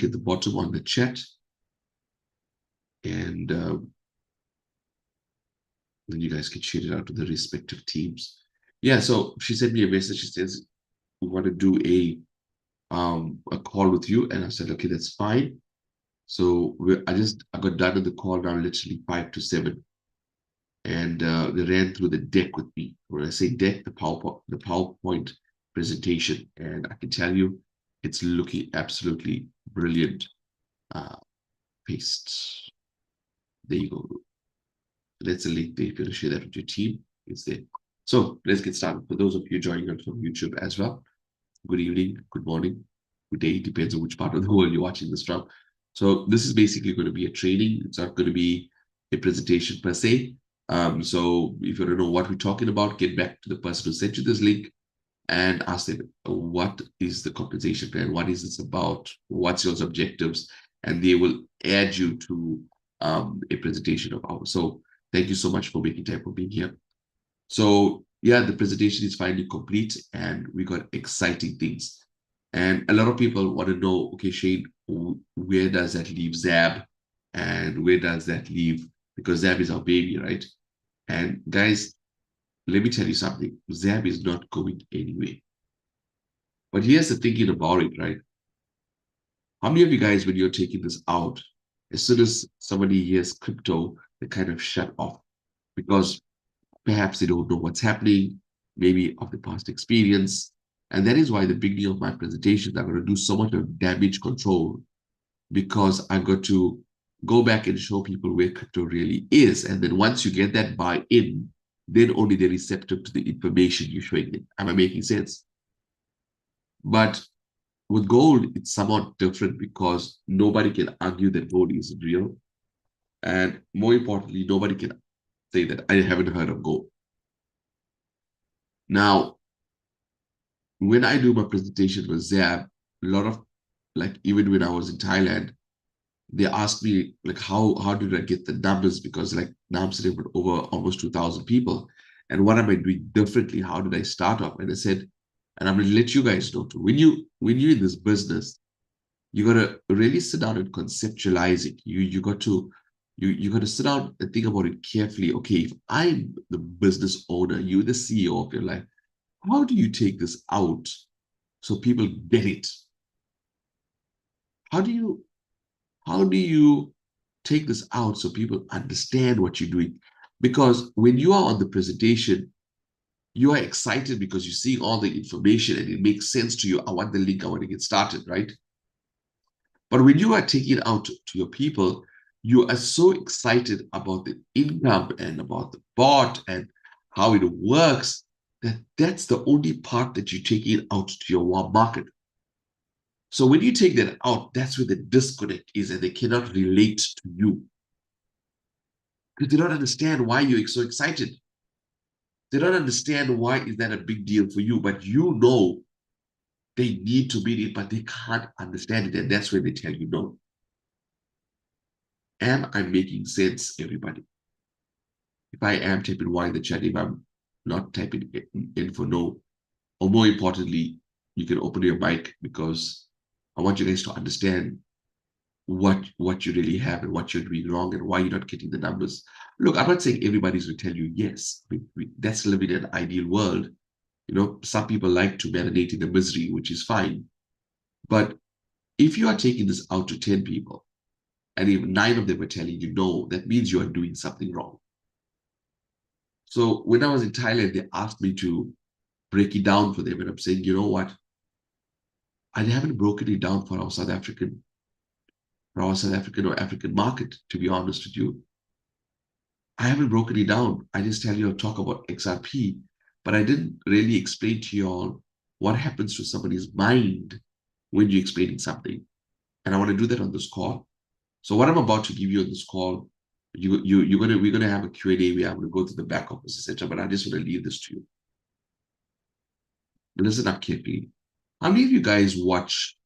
at the bottom on the chat. And then you guys can share it out to the respective teams. Yeah, so she sent me a message. She says, we want to do a call with you. And I said, okay, that's fine. So I got done with the call now, literally 5 to 7. And they ran through the deck with me. When I say deck, the PowerPoint presentation. And I can tell you, it's looking absolutely brilliant. Paste. There you go. That's a link there. If you want to share that with your team, it's there. So let's get started. For those of you joining us from YouTube as well, good evening, good morning, good day, depends on which part of the world you're watching this from. So this is basically going to be a training. It's not going to be a presentation per se. So if you don't know what we're talking about, get back to the person who sent you this link and ask them, what is the compensation plan? What is this about? What's your objectives? And they will add you to a presentation of ours. So thank you so much for making time for being here. So yeah, the presentation is finally complete and we got exciting things. And a lot of people want to know, okay, Shane, where does that leave Zab? And where does that leave? Because Zab is our baby, right? And guys, let me tell you something. Zab is not going anywhere. But here's the thinking about it, right? How many of you guys, when you're taking this out, as soon as somebody hears crypto, they kind of shut off because perhaps they don't know what's happening, maybe of the past experience. And that is why the beginning of my presentations, I'm going to do so much of damage control because I've got to go back and show people where crypto really is. And then once you get that buy-in, then only they're receptive to the information you're showing them. Am I making sense? But with gold, it's somewhat different because nobody can argue that gold isn't real. And more importantly, nobody can say that I haven't heard of gold. Now, when I do my presentation with Zab, a lot of, like, even when I was in Thailand, they asked me, like, how did I get the numbers? Because, like, now I'm sitting with over almost 2,000 people. And what am I doing differently? How did I start off? And I said, and I'm going to let you guys know too, when you're in this business, you got to really sit down and conceptualize it. You got to sit down and think about it carefully. Okay, if I'm the business owner, you're the CEO of your life, how do you take this out so people get it? How do you take this out so people understand what you're doing? Because when you are on the presentation, you are excited because you're seeing all the information and it makes sense to you. I want the link, I want to get started, right? But when you are taking it out to your people, you are so excited about the income and about the bot and how it works that that's the only part that you're taking out to your warm market. So when you take that out, that's where the disconnect is and they cannot relate to you. Because they don't understand why you're so excited. They don't understand why is that a big deal for you, but you know they need to meet it, but they can't understand it. And that's when they tell you no. Am I making sense, everybody? If I am, typing Y in the chat. If I'm not, typing in for no. Or more importantly, you can open your mic because I want you guys to understand what you really have and what you're doing wrong and why you're not getting the numbers. Look, I'm not saying everybody's going to tell you yes. That's living in an ideal world. You know, some people like to marinate in the misery, which is fine. But if you are taking this out to 10 people, and if 9 of them are telling you no, that means you are doing something wrong. So when I was in Thailand, they asked me to break it down for them. And I'm saying, you know what? I haven't broken it down for our South African or African market, to be honest with you. I haven't broken it down. I just tell you, talk about XRP, but I didn't really explain to you all what happens to somebody's mind when you're explaining something. And I want to do that on this call. So what I'm about to give you on this call, we're gonna have a Q&A where I'm gonna go to the back office, etc. But I just want to leave this to you. Listen up carefully. How many of you guys watch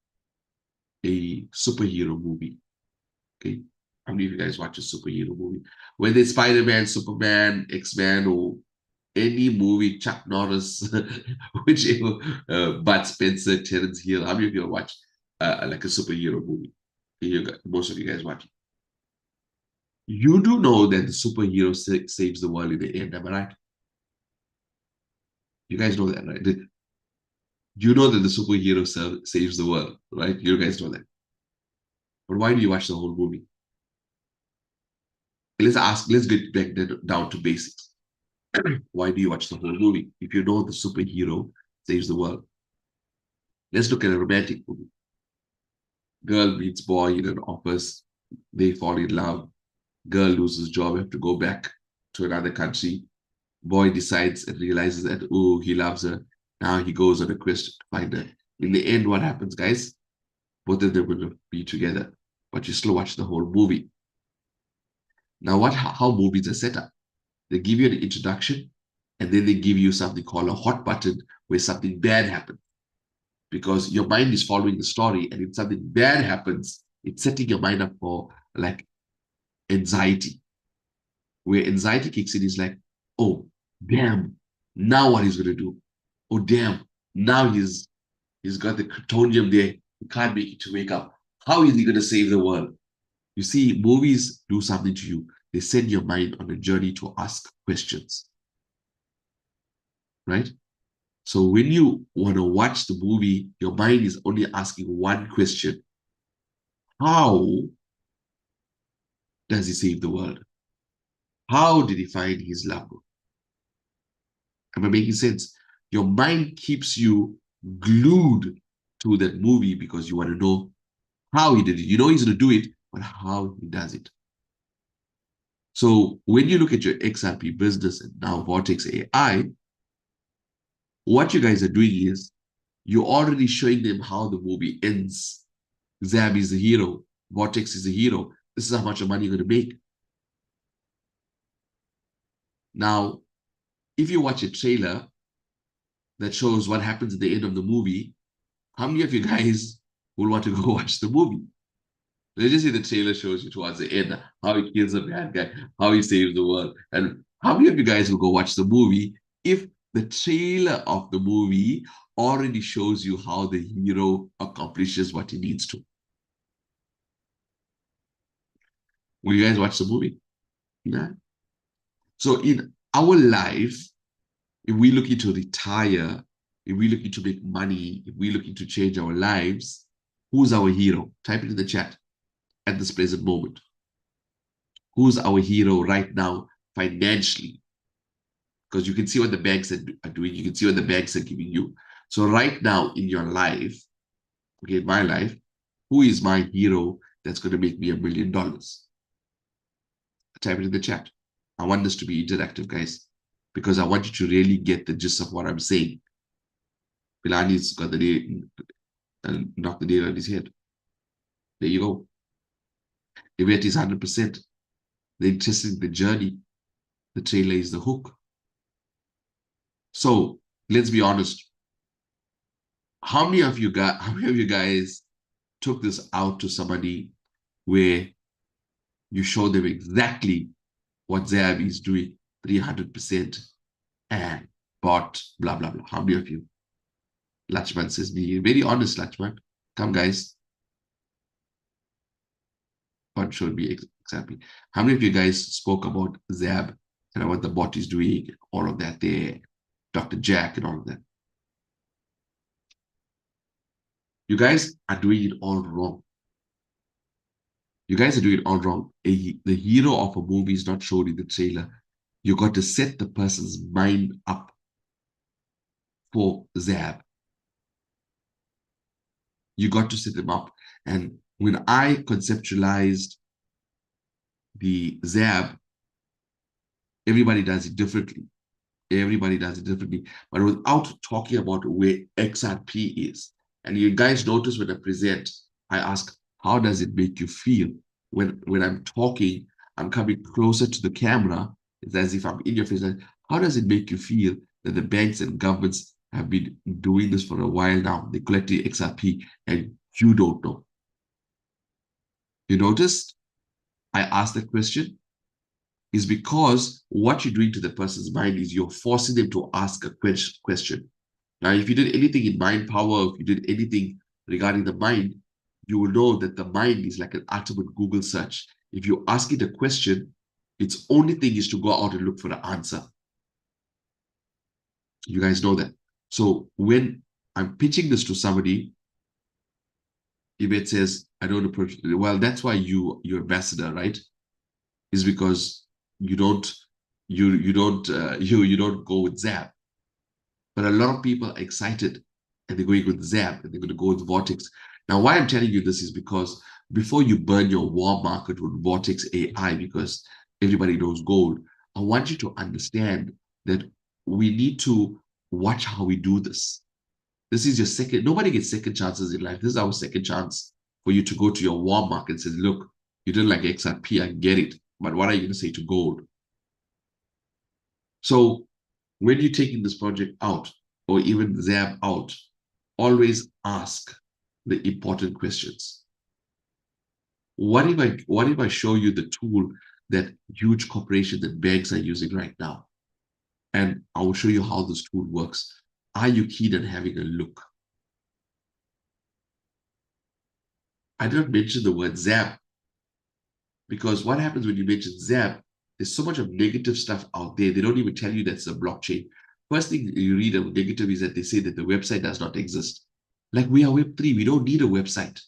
a superhero movie? Okay. How many of you guys watch a superhero movie? Whether it's Spider-Man, Superman, X-Men, or any movie, Chuck Norris, whichever, Bud Spencer, Terrence Hill. How many of you watch like a superhero movie? Most of you guys watching. You do know that the superhero saves the world in the end, am I right? You guys know that, right? You know that the superhero saves the world, right? You guys know that. But why do you watch the whole movie? Let's get back down to basics. Why do you watch the whole movie if you know the superhero saves the world? Let's look at a romantic movie. Girl meets boy in an office. They fall in love. Girl loses job, have to go back to another country. Boy decides and realizes that, oh, he loves her. Now he goes on a quest to find her. In the end, what happens, guys? Both of them will be together, but you still watch the whole movie. Now, how movies are set up? They give you an introduction, and then they give you something called a hot button where something bad happens. Because your mind is following the story, and if something bad happens, it's setting your mind up for like anxiety. Where anxiety kicks in is like, oh, damn, now what he's gonna do? Oh, damn, now he's got the plutonium there. He can't make it to wake up. How is he gonna save the world? You see, movies do something to you. They send your mind on a journey to ask questions, right? So when you want to watch the movie, your mind is only asking one question. How does he save the world? How did he find his love? Am I making sense? Your mind keeps you glued to that movie because you want to know how he did it. You know he's going to do it, but how he does it. So when you look at your XRP business and now Vortex AI, what you guys are doing is you're already showing them how the movie ends. Zab is the hero. Vortex is the hero. This is how much money you're going to make. Now, if you watch a trailer that shows what happens at the end of the movie, how many of you guys will want to go watch the movie? Let's just say the trailer shows you towards the end how he kills a bad guy, how he saves the world. And how many of you guys will go watch the movie if the trailer of the movie already shows you how the hero accomplishes what he needs to? Will you guys watch the movie? Yeah. So in our life, if we're looking to retire, if we're looking to make money, if we're looking to change our lives, who's our hero? Type it in the chat at this present moment. Who's our hero right now financially? Because you can see what the banks are doing. You can see what the banks are giving you. So right now in your life, okay, in my life, who is my hero that's going to make me $1 million? Type it in the chat. I want this to be interactive, guys, because I want you to really get the gist of what I'm saying. Pilani's got the nail, knocked the nail on his head. There you go. The bet is 100%. The interest in the journey. The trailer is the hook. So let's be honest. How many of you guys took this out to somebody where you show them exactly what Zab is doing 300% and bought blah blah blah? How many of you? Lachman says, be very honest, Lachman. Come, guys. God showed me exactly. How many of you guys spoke about Zab and what the bot is doing, all of that there, Dr. Jack and all of that? You guys are doing it all wrong. You guys are doing it all wrong. The hero of a movie is not shown in the trailer. You got to set the person's mind up for Zab. You got to set them up. And when I conceptualized the Zab, everybody does it differently. Everybody does it differently, but without talking about where XRP is. And you guys notice when I present, I ask, how does it make you feel? When I'm talking, I'm coming closer to the camera. It's as if I'm in your face. How does it make you feel that the banks and governments have been doing this for a while now? They collected XRP and you don't know. You noticed? I asked that question is because what you're doing to the person's mind is you're forcing them to ask a question. Now, if you did anything in mind power, if you did anything regarding the mind, you will know that the mind is like an ultimate Google search. If you ask it a question, its only thing is to go out and look for the answer. You guys know that. So when I'm pitching this to somebody, if it says, I don't approach, well, that's why you're ambassador, right? Is because you don't you don't go with Zap. But a lot of people are excited and they're going with Zap and they're going to go with Vortex. Now, why I'm telling you this is because before you burn your warm market with Vortex AI, because everybody knows gold, I want you to understand that we need to watch how we do this. This is your second, nobody gets second chances in life. This is our second chance for you to go to your warm market and say, look, you didn't like XRP, I get it. But what are you going to say to gold? So when you're taking this project out or even Zap out, always ask the important questions. What if I show you the tool that huge corporations and banks are using right now? And I will show you how this tool works. Are you keen on having a look? I did not mention the word Zap because what happens when you mention Zap, there's so much of negative stuff out there. They don't even tell you that's a blockchain. First thing you read of negative is that they say that the website does not exist. Like we are Web3, we don't need a website.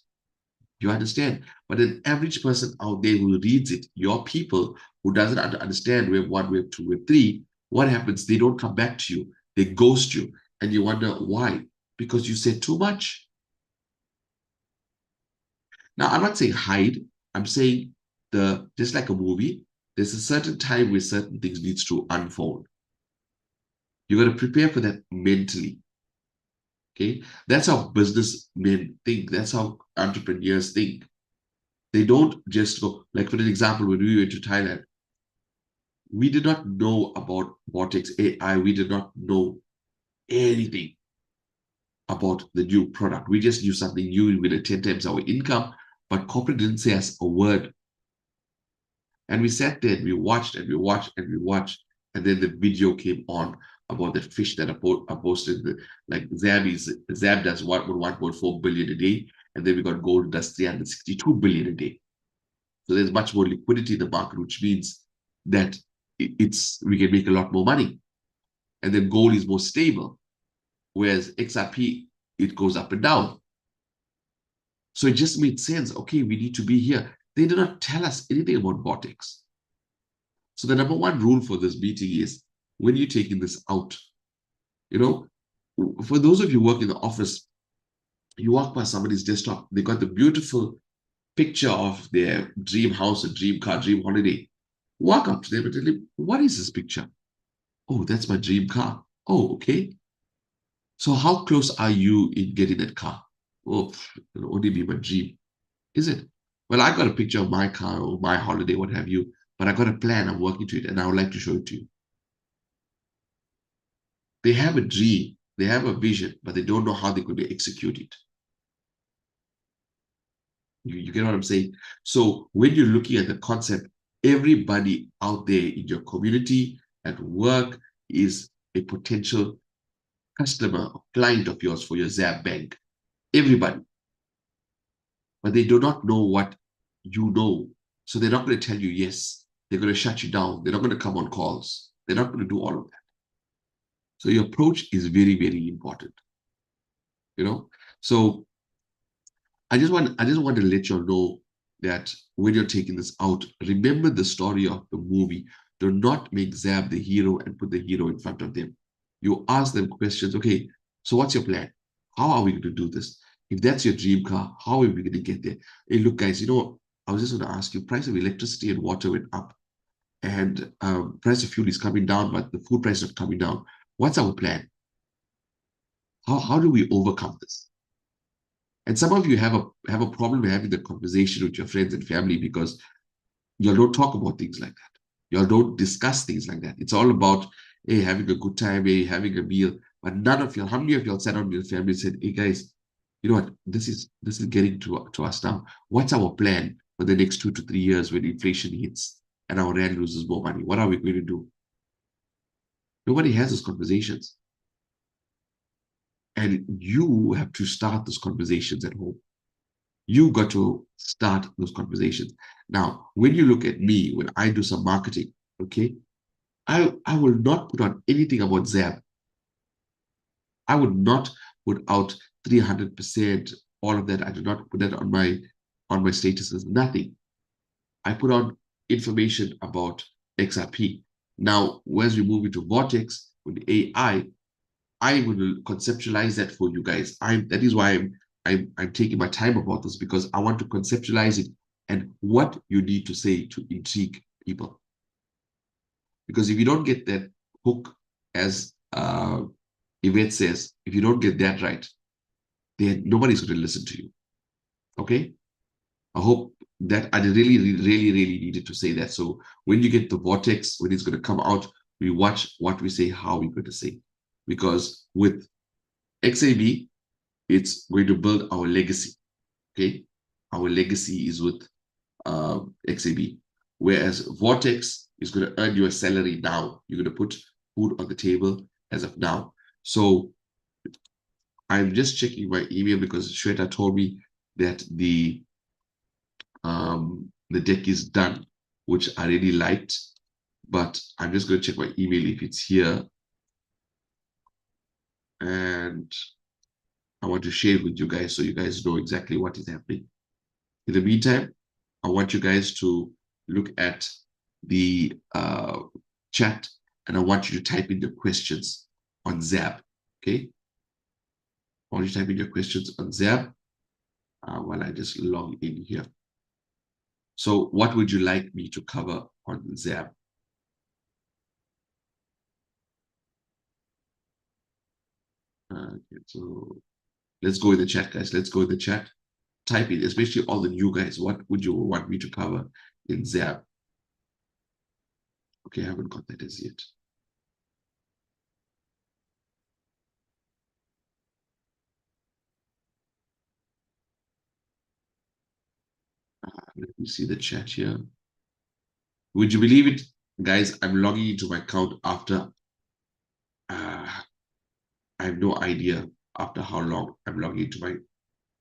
You understand? But an average person out there who reads it, your people who doesn't understand Web 1, Web 2, Web 3, what happens? They don't come back to you. They ghost you. And you wonder why? Because you said too much. Now, I'm not saying hide. I'm saying just like a movie, there's a certain time where certain things needs to unfold. You got to prepare for that mentally. Okay, that's how businessmen think. That's how entrepreneurs think. They don't just go, like for an example, when we went to Thailand, we did not know about Vortex AI. We did not know anything about the new product. We just knew something new with 10 times our income, but corporate didn't say us a word. And we sat there and we watched and we watched and we watched. And then the video came on about the fish that are posted. Like Zab does 1.4 billion a day. And then we got gold does 362 billion a day. So there's much more liquidity in the market, which means that we can make a lot more money. And then gold is more stable. Whereas XRP, it goes up and down. So it just made sense. Okay, we need to be here. They did not tell us anything about Vortex. So the number one rule for this meeting is when you're taking this out, for those of you who work in the office, you walk by somebody's desktop, they got the beautiful picture of their dream house, a dream car, dream holiday. Walk up to them and tell them, what is this picture? Oh, that's my dream car. Oh, okay. So how close are you in getting that car? Oh, it'll only be my dream. Is it? Well, I got a picture of my car or my holiday, what have you, but I got a plan. I'm working to it, and I would like to show it to you. They have a dream, they have a vision, but they don't know how they're going to execute it. You get what I'm saying? So when you're looking at the concept, everybody out there in your community, at work, is a potential customer or client of yours for your Zap bank. Everybody. But they do not know what you know. So they're not going to tell you yes. They're going to shut you down. They're not going to come on calls. They're not going to do all of that. So your approach is very, very important. So I just want to let you know that when you're taking this out, remember the story of the movie. Do not make Zab the hero and put the hero in front of them. You ask them questions. Okay, so what's your plan? How are we going to do this? If that's your dream car, how are we going to get there? Hey, look, guys, I was just going to ask you, price of electricity and water went up, and price of fuel is coming down, but the food price is not coming down. What's our plan? How do we overcome this? And some of you have a problem having the conversation with your friends and family because you don't talk about things like that. You don't discuss things like that. It's all about, hey, having a good time, hey, having a meal. But how many of y'all sat down with your family and said, hey guys, you know what? This is getting to us now. What's our plan for the next 2 to 3 years when inflation hits and our rand loses more money? What are we going to do? Nobody has those conversations. And you have to start those conversations at home. You got to start those conversations. Now, when you look at me, when I do some marketing, okay, I will not put on anything about ZAB. I would not put out 300%, all of that. I do not put that on my statuses, nothing. I put on information about XRP. Now, as we move into Vortex with AI, I will conceptualize that for you guys. That is why I'm taking my time about this, because I want to conceptualize it and what you need to say to intrigue people. Because if you don't get that hook, as Yvette says, if you don't get that right, then nobody's going to listen to you. Okay? I hope that I really, really, really needed to say that. So when you get the vortex, when it's going to come out, we watch what we say, how we're going to say. Because with XAB, it's going to build our legacy. Okay? Our legacy is with XAB. Whereas Vortex is going to earn you a salary now. You're going to put food on the table as of now. So I'm just checking my email because Shweta told me that the deck is done, which I really liked. But I'm just going to check my email if it's here. And I want to share it with you guys so you guys know exactly what is happening. In the meantime, I want you guys to look at the chat, and I want you to type in your questions on Zap. Okay? I want you to type in your questions on Zap while I just log in here. So what would you like me to cover on Zap? Okay, so let's go in the chat, guys. Let's go in the chat. Type in, especially all the new guys. What would you want me to cover in Zap? Okay, I haven't got that as yet. Let me see the chat here. Would you believe it, guys? I'm logging into my account after I have no idea after how long I'm logging into my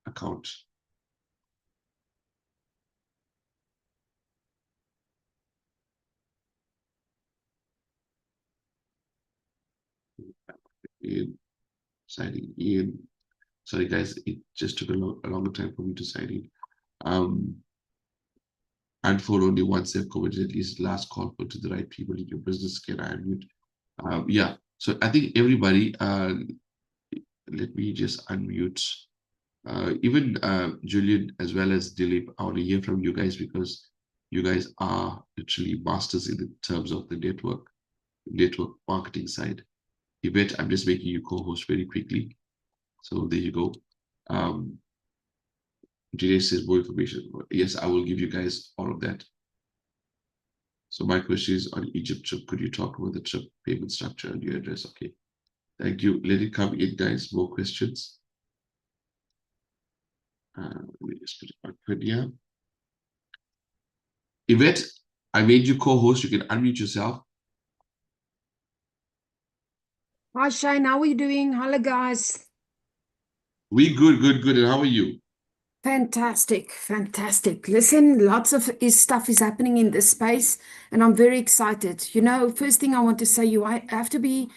account. In signing in. Sorry, guys, it just took a longer time for me to sign in. Unfold only once they've committed at least last call to the right people in your business. Can I unmute? Yeah, so I think everybody, let me just unmute. Even Julian as well as Dilip, I want to hear from you guys because you guys are literally masters in terms of the network marketing side. Yvette, I'm just making you co-host very quickly. So there you go. Today says more information. Yes, I will give you guys all of that. So my question is on Egypt trip. Could you talk about the trip payment structure and your address? Okay. Thank you. Let it come in, guys. More questions. Let me just put it on here. Yvette, I made you co-host. You can unmute yourself. Hi Shane, how are you doing? Hello guys. We good. And how are you? Fantastic, fantastic. Listen, lots of stuff is happening in this space, and I'm very excited. First thing I want to say, you have to be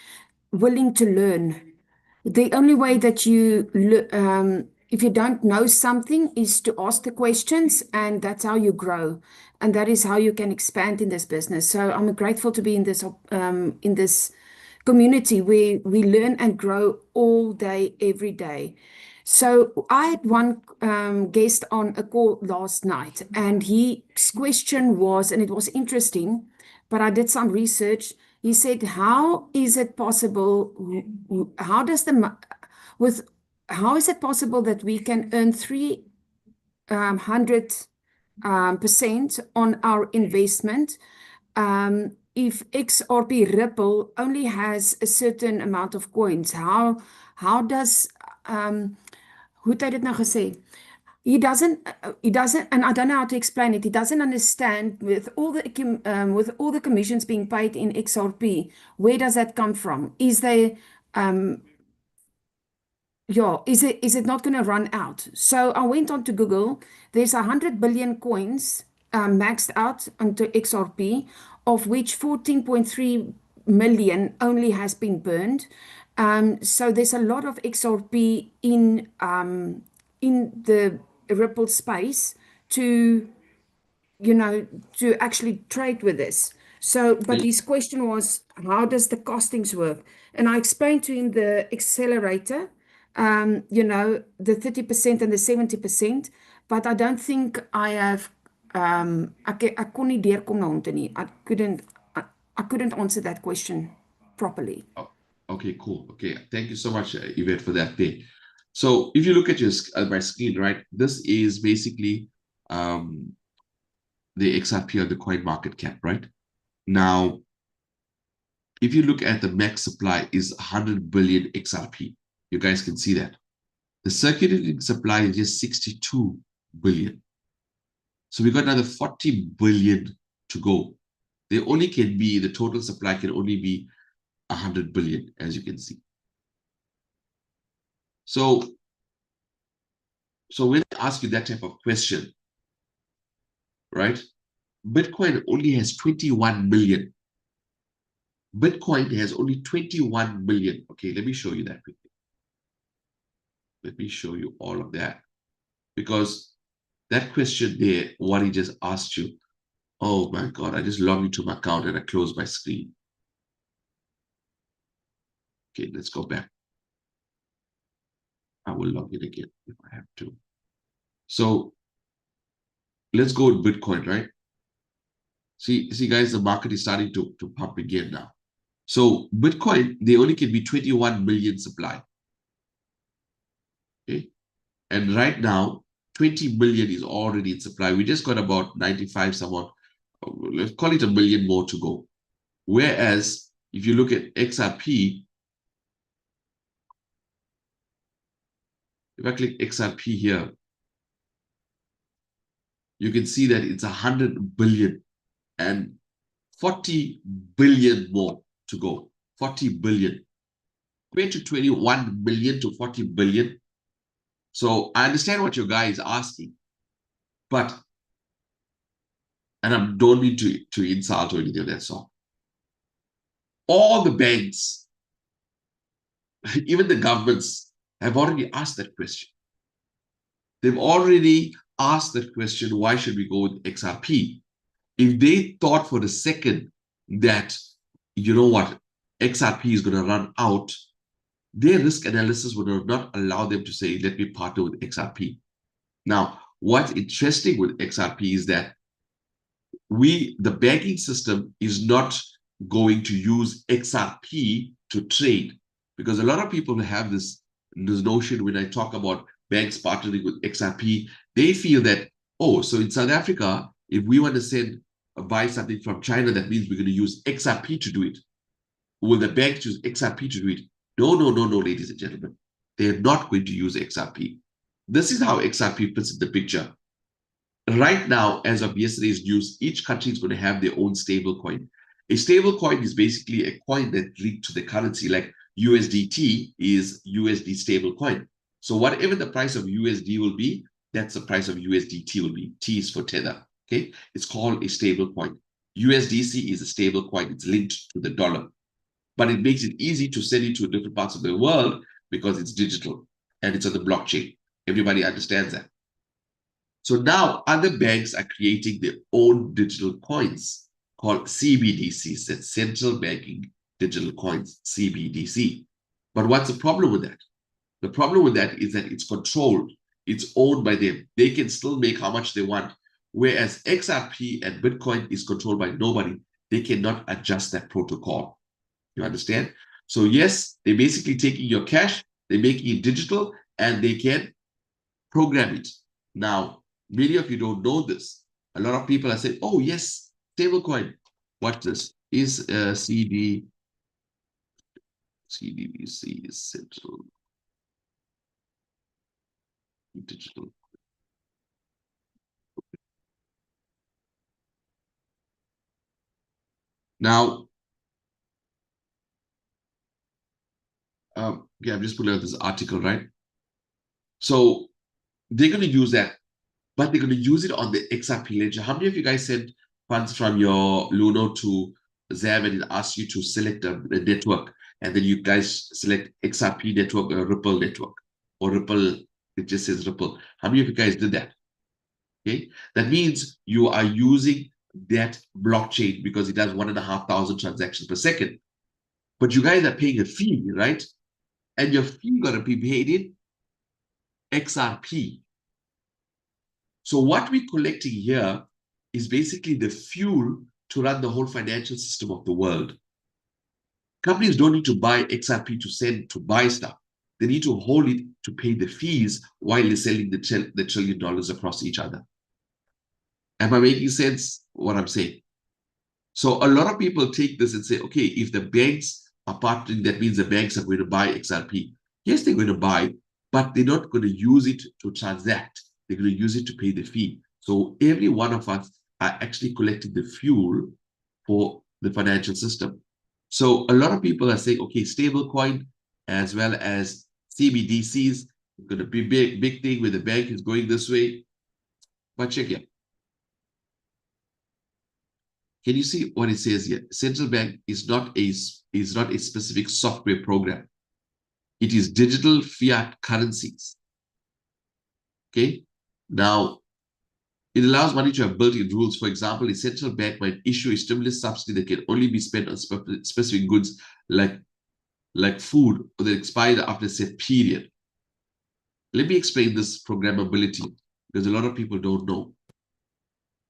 willing to learn. The only way that if you don't know something, is to ask the questions, and that's how you grow, and that is how you can expand in this business. So I'm grateful to be in this community where we learn and grow all day, every day. So I had one guest on a call last night, and his question was, and it was interesting, but I did some research. He said, "How is it possible? How does the with how is it possible that we can earn 300% on our investment if XRP Ripple only has a certain amount of coins? How does hoe het hy dit nou gesê? He doesn't, and I don't know how to explain it. He doesn't understand with all the commissions being paid in XRP, where does that come from? Is there Yeah, is it not going to run out? So I went on to Google. There's 100 billion coins maxed out onto XRP, of which 14.3 million only has been burned. So there's a lot of XRP in the Ripple space to to actually trade with this. So, but Okay. his question was, how does the costings work? And I explained to him the accelerator, the 30% and the 70%, but I don't think I have, I kon nie deurkom na hom toe nie. I couldn't answer that question properly. Oh, okay, cool. Okay, thank you so much, Yvette, for that day. So if you look at my screen, right, this is basically um, the XRP on the coin market cap, right? Now, if you look at the max supply is 100 billion XRP. You guys can see that. The circulating supply is just 62 billion. So we got another 40 billion to go. The total supply can only be 100 billion, as you can see. So, so when I ask you that type of question, right? Bitcoin only has 21 million. Bitcoin has only 21 million. Okay, let me show you that quickly. Let me show you all of that. Because that question there, what he just asked you, oh my God, I just logged into my account and I closed my screen. Okay, let's go back. I will log in again if I have to. So let's go with Bitcoin, right? See, guys, the market is starting to pump again now. So Bitcoin, they only can be 21 million supply. Okay. And right now, 20 million is already in supply. We just got about 95 somewhat. Let's call it a million more to go. Whereas if you look at XRP, if I click XRP here, you can see that it's 100 billion and 40 billion more to go. 40 billion. Compared to 21 million to 40 billion. So I understand what your guy is asking, but, and I don't mean to insult or anything of that sort. All the banks, even the governments, have already asked that question. They've already asked that question, why should we go with XRP? If they thought for a second that, you know what, XRP is going to run out, their risk analysis would not allow them to say, let me partner with XRP. Now, what's interesting with XRP is that the banking system is not going to use XRP to trade, because a lot of people have this notion when I talk about banks partnering with XRP, they feel that, oh, so in South Africa, if we want to buy something from China, that means we're going to use XRP to do it. Will the bank choose XRP to do it? No, no, no, no, ladies and gentlemen. They're not going to use XRP. This is how XRP fits in the picture. Right now, as of yesterday's news, each country is going to have their own stable coin. A stable coin is basically a coin that's linked to the currency, like USDT is USD stable coin. So whatever the price of USD will be, that's the price of USDT will be. T is for tether. Okay, it's called a stable coin. USDC is a stable coin. It's linked to the dollar, but it makes it easy to send it to different parts of the world because it's digital and it's on the blockchain. Everybody understands that. So now other banks are creating their own digital coins called CBDCs, that's central banking digital coins, CBDC. But what's the problem with that? The problem with that is that it's controlled, it's owned by them. They can still make how much they want. Whereas XRP and Bitcoin is controlled by nobody. They cannot adjust that protocol. You understand? So yes, they're basically taking your cash, they're making it digital, and they can program it. Now, many of you don't know this. A lot of people are saying, oh, yes, stablecoin. What this is CDBC is central digital. Now, yeah, I'm just pulling out this article, right? So they're going to use that, but they're going to use it on the XRP ledger. How many of you guys sent funds from your Luno to ZAM and it asks you to select a network, and then you guys select XRP network or Ripple network, or Ripple, it just says Ripple. How many of you guys did that? Okay, that means you are using that blockchain because it has 1,500 transactions per second. But you guys are paying a fee, right? And your fee gonna be paid in XRP. So what we're collecting here is basically the fuel to run the whole financial system of the world. Companies don't need to buy XRP to send to buy stuff. They need to hold it to pay the fees while they're selling the $1 trillion across each other. Am I making sense what I'm saying? So a lot of people take this and say, okay, if the banks are partnering, that means the banks are going to buy XRP. Yes, they're going to buy, but they're not going to use it to transact. They're going to use it to pay the fee. So every one of us are actually collecting the fuel for the financial system. So a lot of people are saying, okay, stablecoin as well as CBDCs going to be big thing where the bank is going this way. But check it. Can you see what it says here? Central bank is not a specific software program. It is digital fiat currencies. Okay. Now, it allows money to have built-in rules. For example, a central bank might issue a stimulus subsidy that can only be spent on specific goods like food, or that expire after a set period. Let me explain this programmability because a lot of people don't know.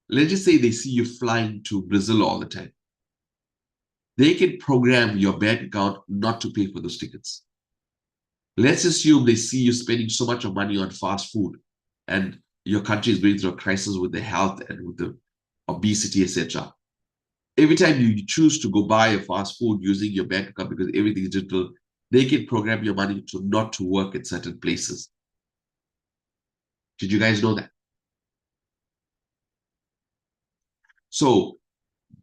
Let's just say they see you flying to Brazil all the time. They can program your bank account not to pay for those tickets. Let's assume they see you spending so much of money on fast food and your country is going through a crisis with the health and with the obesity, etc. Every time you choose to go buy a fast food using your bank account because everything is digital, they can program your money to not to work at certain places. Did you guys know that? So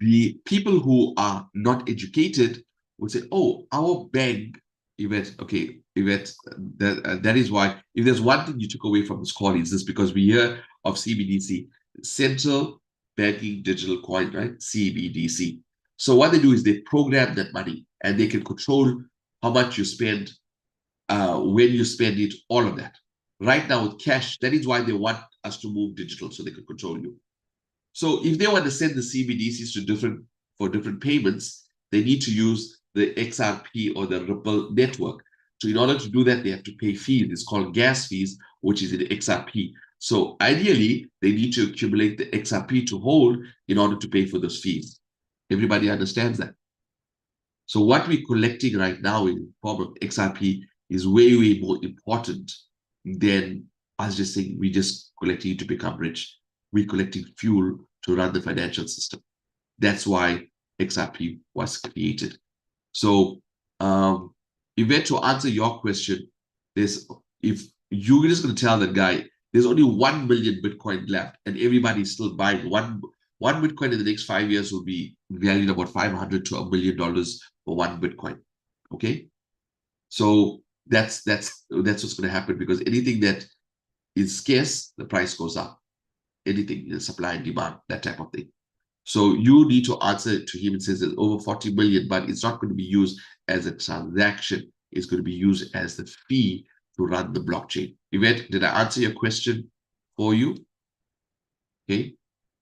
the people who are not educated would say, oh, our bank, Yvette, okay, Yvette, that is why, if there's one thing you took away from this call, is this, because we hear of CBDC, Central Banking Digital Coin, right? CBDC. So what they do is they program that money and they can control how much you spend, when you spend it, all of that. Right now with cash, that is why they want us to move digital so they can control you. So if they want to send the CBDCs to different payments, they need to use the XRP or the Ripple network. So in order to do that, they have to pay fees. It's called gas fees, which is in XRP. So ideally, they need to accumulate the XRP to hold in order to pay for those fees. Everybody understands that. So what we're collecting right now in the form of XRP is way, way more important than us just saying we just collecting it to become rich. We're collecting fuel to run the financial system. That's why XRP was created. So, Yvette, to answer your question, if you're just going to tell that guy there's only 1 million Bitcoin left and everybody's still buying one Bitcoin in the next 5 years will be valued about $500 to $1 million for one Bitcoin. Okay, so that's what's going to happen, because anything that is scarce, the price goes up. Anything, supply and demand, that type of thing. So you need to answer to him and says it's over 40 million, but it's not going to be used as a transaction. It's going to be used as the fee to run the blockchain. Yvette, did I answer your question for you? Okay.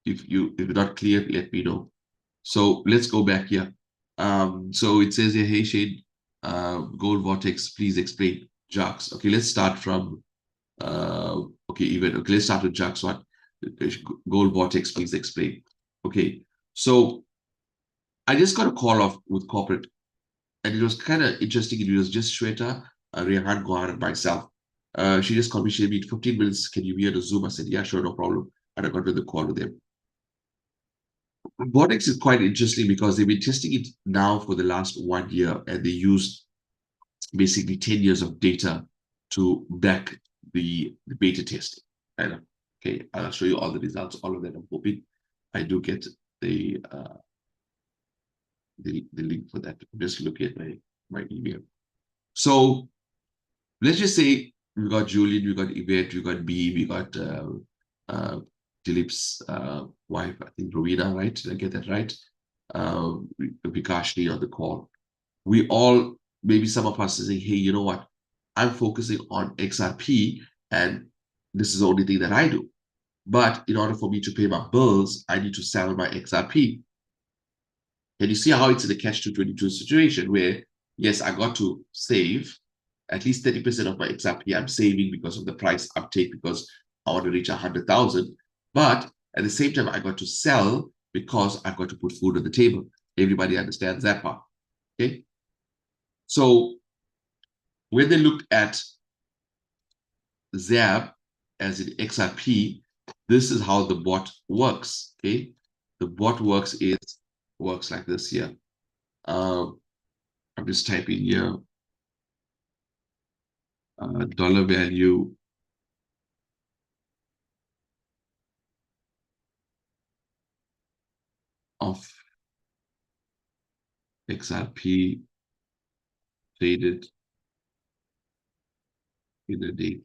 If you're not clear, let me know. So let's go back here. So it says here, hey Shane, Gold Vortex, please explain Jux. Okay, let's start from okay, even okay, let's start with Jux one. Gold Vortex, please explain. Okay, so I just got a call off with corporate, and it was kind of interesting. It was just Shweta, Rehan Gohan, and myself. She just called me. She said, 15 minutes. Can you be on a Zoom? I said, yeah, sure, no problem. And I got to the call with them. Vortex is quite interesting because they've been testing it now for the last 1 year, and they used basically 10 years of data to back the beta testing. And okay, I'll show you all the results, all of that. I'm hoping I do get the link for that. I'm just looking at my email. So let's just say We got Julian, we got Yvette, we got B, we got Dilip's wife, I think Rowena, right? Did I get that right? Vikashni on the call. We all, maybe some of us are saying, hey, you know what? I'm focusing on XRP and this is the only thing that I do. But in order for me to pay my bills, I need to sell my XRP. And you see how it's in a catch-22 situation where, yes, I got to save at least 30% of my XRP. I'm saving because of the price uptake because I want to reach 100,000. But at the same time, I got to sell because I've got to put food on the table. Everybody understands that part. Okay. So when they looked at ZAB as in XRP, this is how the bot works. Okay. The bot works like this here. I'm just typing here dollar value of XRP traded in a day.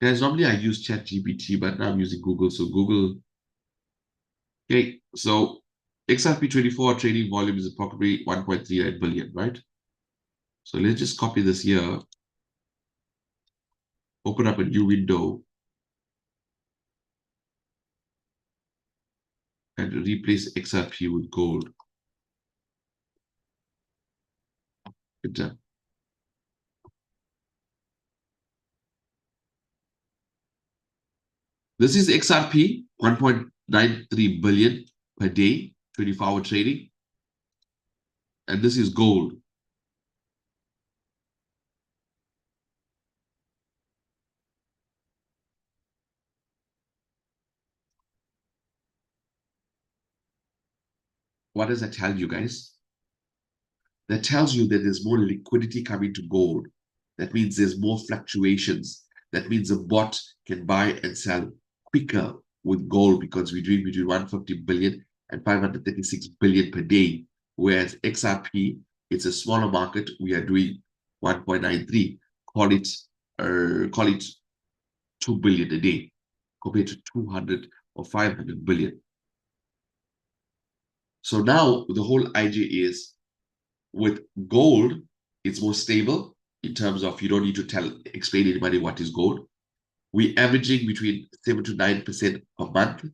Guys, normally I use ChatGPT, but now I'm using Google. So Google, okay, so XRP24 trading volume is approximately 1.38 billion, right? So let's just copy this here, open up a new window, and replace XRP with gold. Enter. This is XRP, 1.93 billion per day, 24-hour trading. And this is gold. What does that tell you guys? That tells you that there's more liquidity coming to gold. That means there's more fluctuations. That means a bot can buy and sell quicker with gold because we're doing between 150 billion and 536 billion per day. Whereas XRP, it's a smaller market. We are doing 1.93. Call it 2 billion a day compared to 200 or 500 billion. So now the whole idea is with gold, it's more stable in terms of you don't need to explain anybody what is gold. We're averaging between 7 to 9% per month.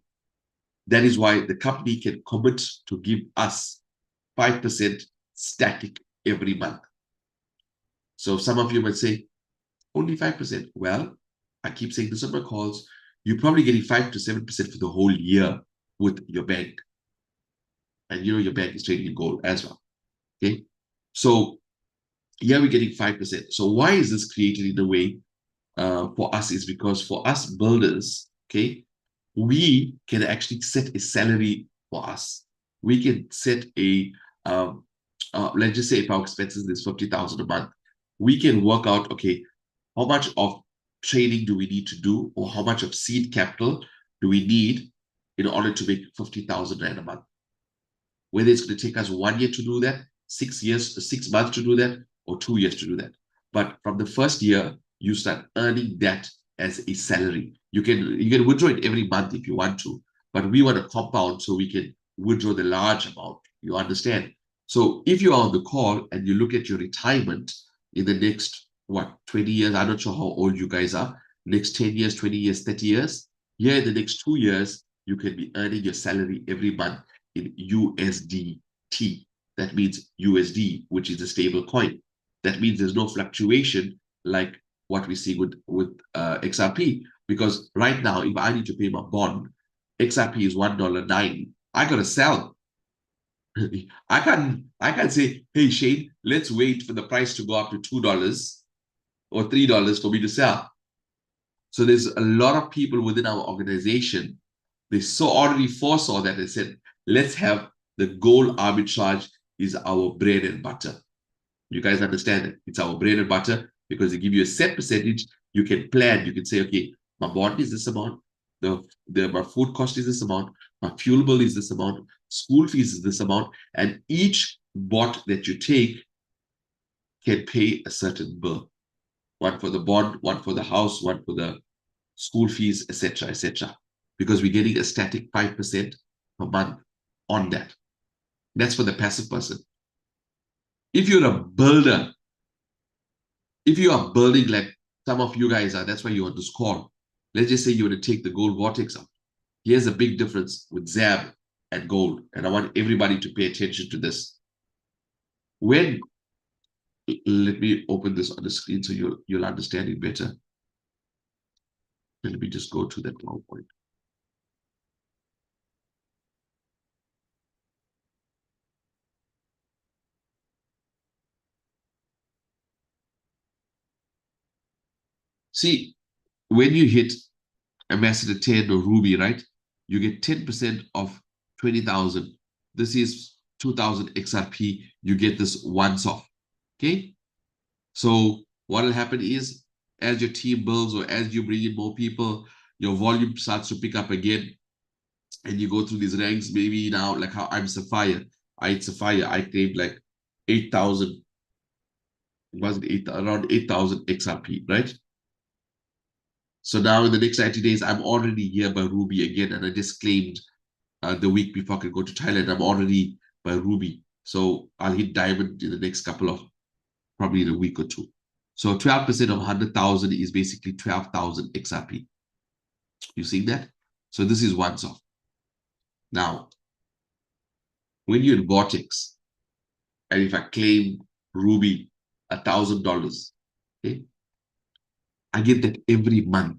That is why the company can commit to give us 5% static every month. So some of you might say, only 5%. Well, I keep saying this on my calls. You're probably getting 5 to 7% for the whole year with your bank. And you know your bank is trading in gold as well. Okay. So here we're getting 5%. So why is this created in a way for us is because for us builders, okay, we can actually set a salary for us. We can set let's just say if our expenses is 50,000 a month, we can work out, okay, how much of training do we need to do or how much of seed capital do we need in order to make 50,000 rand a month? Whether it's going to take us 1 year to do that, 6 years, 6 months to do that, or 2 years to do that. But from the first year, you start earning that as a salary. You can withdraw it every month if you want to, but we want to compound so we can withdraw the large amount. You understand? So if you are on the call and you look at your retirement in the next 20 years, I'm not sure how old you guys are, next 10 years, 20 years, 30 years, here in the next 2 years, you can be earning your salary every month in USDT. That means USD, which is a stable coin. That means there's no fluctuation like what we see with XRP. Because right now, if I need to pay my bond, XRP is $1.90. I gotta sell. I can't say, hey Shane, let's wait for the price to go up to $2 or $3 for me to sell. So there's a lot of people within our organization, they already foresaw that they said, let's have the gold arbitrage is our bread and butter. You guys understand it? It's our bread and butter because they give you a set percentage. You can plan. You can say, okay, my bond is this amount. My food cost is this amount. My fuel bill is this amount. School fees is this amount. And each bot that you take can pay a certain bill. one for the bond, one for the house, one for the school fees, etc., etc. Because we're getting a static 5% per month on that. That's for the passive person. If you're a builder, if you are building like some of you guys are, that's why you want to score. Let's just say you want to take the gold vortex out. Here's a big difference with ZAB and gold. And I want everybody to pay attention to this. When, let me open this on the screen so you'll understand it better. Let me just go to that PowerPoint. See, when you hit Ambassador 10 or Ruby, right? You get 10% of 20,000. This is 2,000 XRP. You get this once off. Okay. So what will happen is as your team builds or as you bring in more people, your volume starts to pick up again. And you go through these ranks, maybe now, like how I'm Sapphire. I claimed like 8,000. Was it around 8,000 XRP, right? So now in the next 90 days, I'm already here by Ruby again, and I just claimed the week before I could go to Thailand. I'm already by Ruby. So I'll hit diamond in the next couple of, probably in a week or two. So 12% of 100,000 is basically 12,000 XRP. You see that? So this is once off. Now, when you're in Vortex, and if I claim Ruby $1,000, okay, I get that every month.